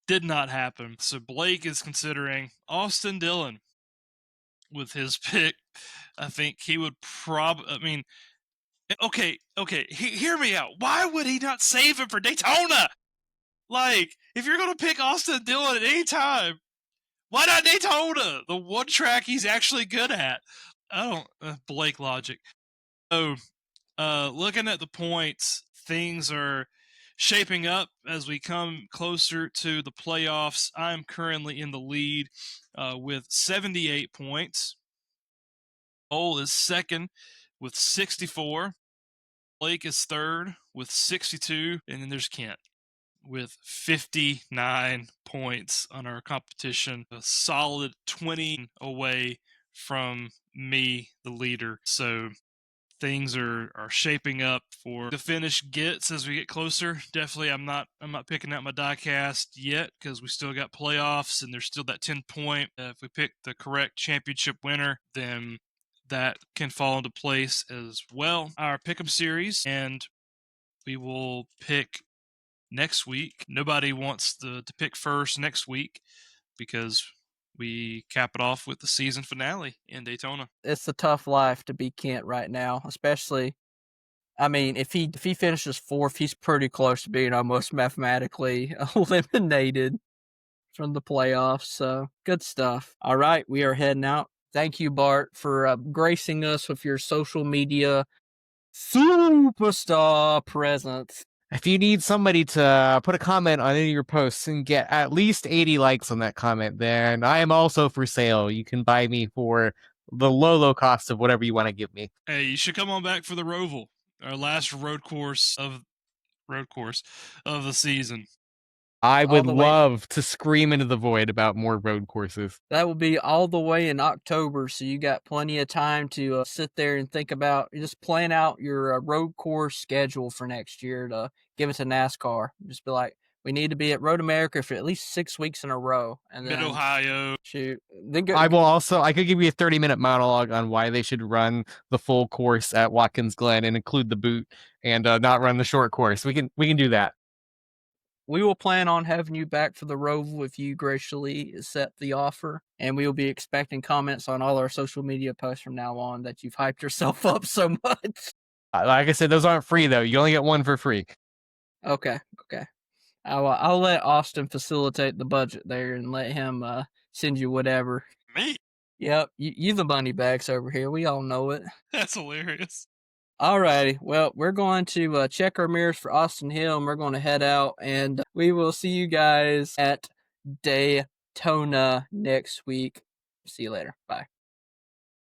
did not happen. So Blake is considering Austin Dillon with his pick. I think he would okay, hear me out. Why would he not save him for Daytona? Like, if you're going to pick Austin Dillon at any time, why not Daytona? The one track he's actually good at. Blake logic. So, looking at the points, things are shaping up as we come closer to the playoffs. I'm currently in the lead with 78 points. Cole is second with 64. Blake is third with 62. And then there's Kent with 59 points on our competition, a solid 20 away from me, the leader. So things are shaping up for the finish gets as we get closer. Definitely, I'm not picking out my diecast yet because we still got playoffs and there's still that 10 point. If we pick the correct championship winner, then that can fall into place as well. Our pick'em series, and we will pick next week. Nobody wants to pick first next week because we cap it off with the season finale in Daytona. It's a tough life to be Kent right now, especially. I mean, if he finishes 4th, he's pretty close to being almost mathematically eliminated from the playoffs. So good stuff. All right, we are heading out. Thank you, Bart, for gracing us with your social media superstar presence. If you need somebody to put a comment on any of your posts and get at least 80 likes on that comment, then I am also for sale. You can buy me for the low cost of whatever you want to give me. Hey, you should come on back for the Roval, our last road course of the season. I all would the way. love to scream into the void about more road courses. That will be all the way in October, so you got plenty of time to sit there and think about, just plan out your road course schedule for next year to give it to NASCAR. Just be like, we need to be at Road America for at least 6 weeks in a row, and Mid then Ohio. shoot. Then go, I could give you a 30-minute monologue on why they should run the full course at Watkins Glen and include the boot and not run the short course. We can do that. we will plan on having you back for the Roval if you graciously accept the offer, and we will be expecting comments on all our social media posts from now on that you've hyped yourself up so much. Like I said, those aren't free though. You only get one for free. Okay. I'll let Austin facilitate the budget there and let him send you whatever. Me? Yep, you the money bags over here. We all know it. That's hilarious. Alrighty, well, we're going to check our mirrors for Austin Hill, and we're going to head out, and we will see you guys at Daytona next week. See you later. Bye.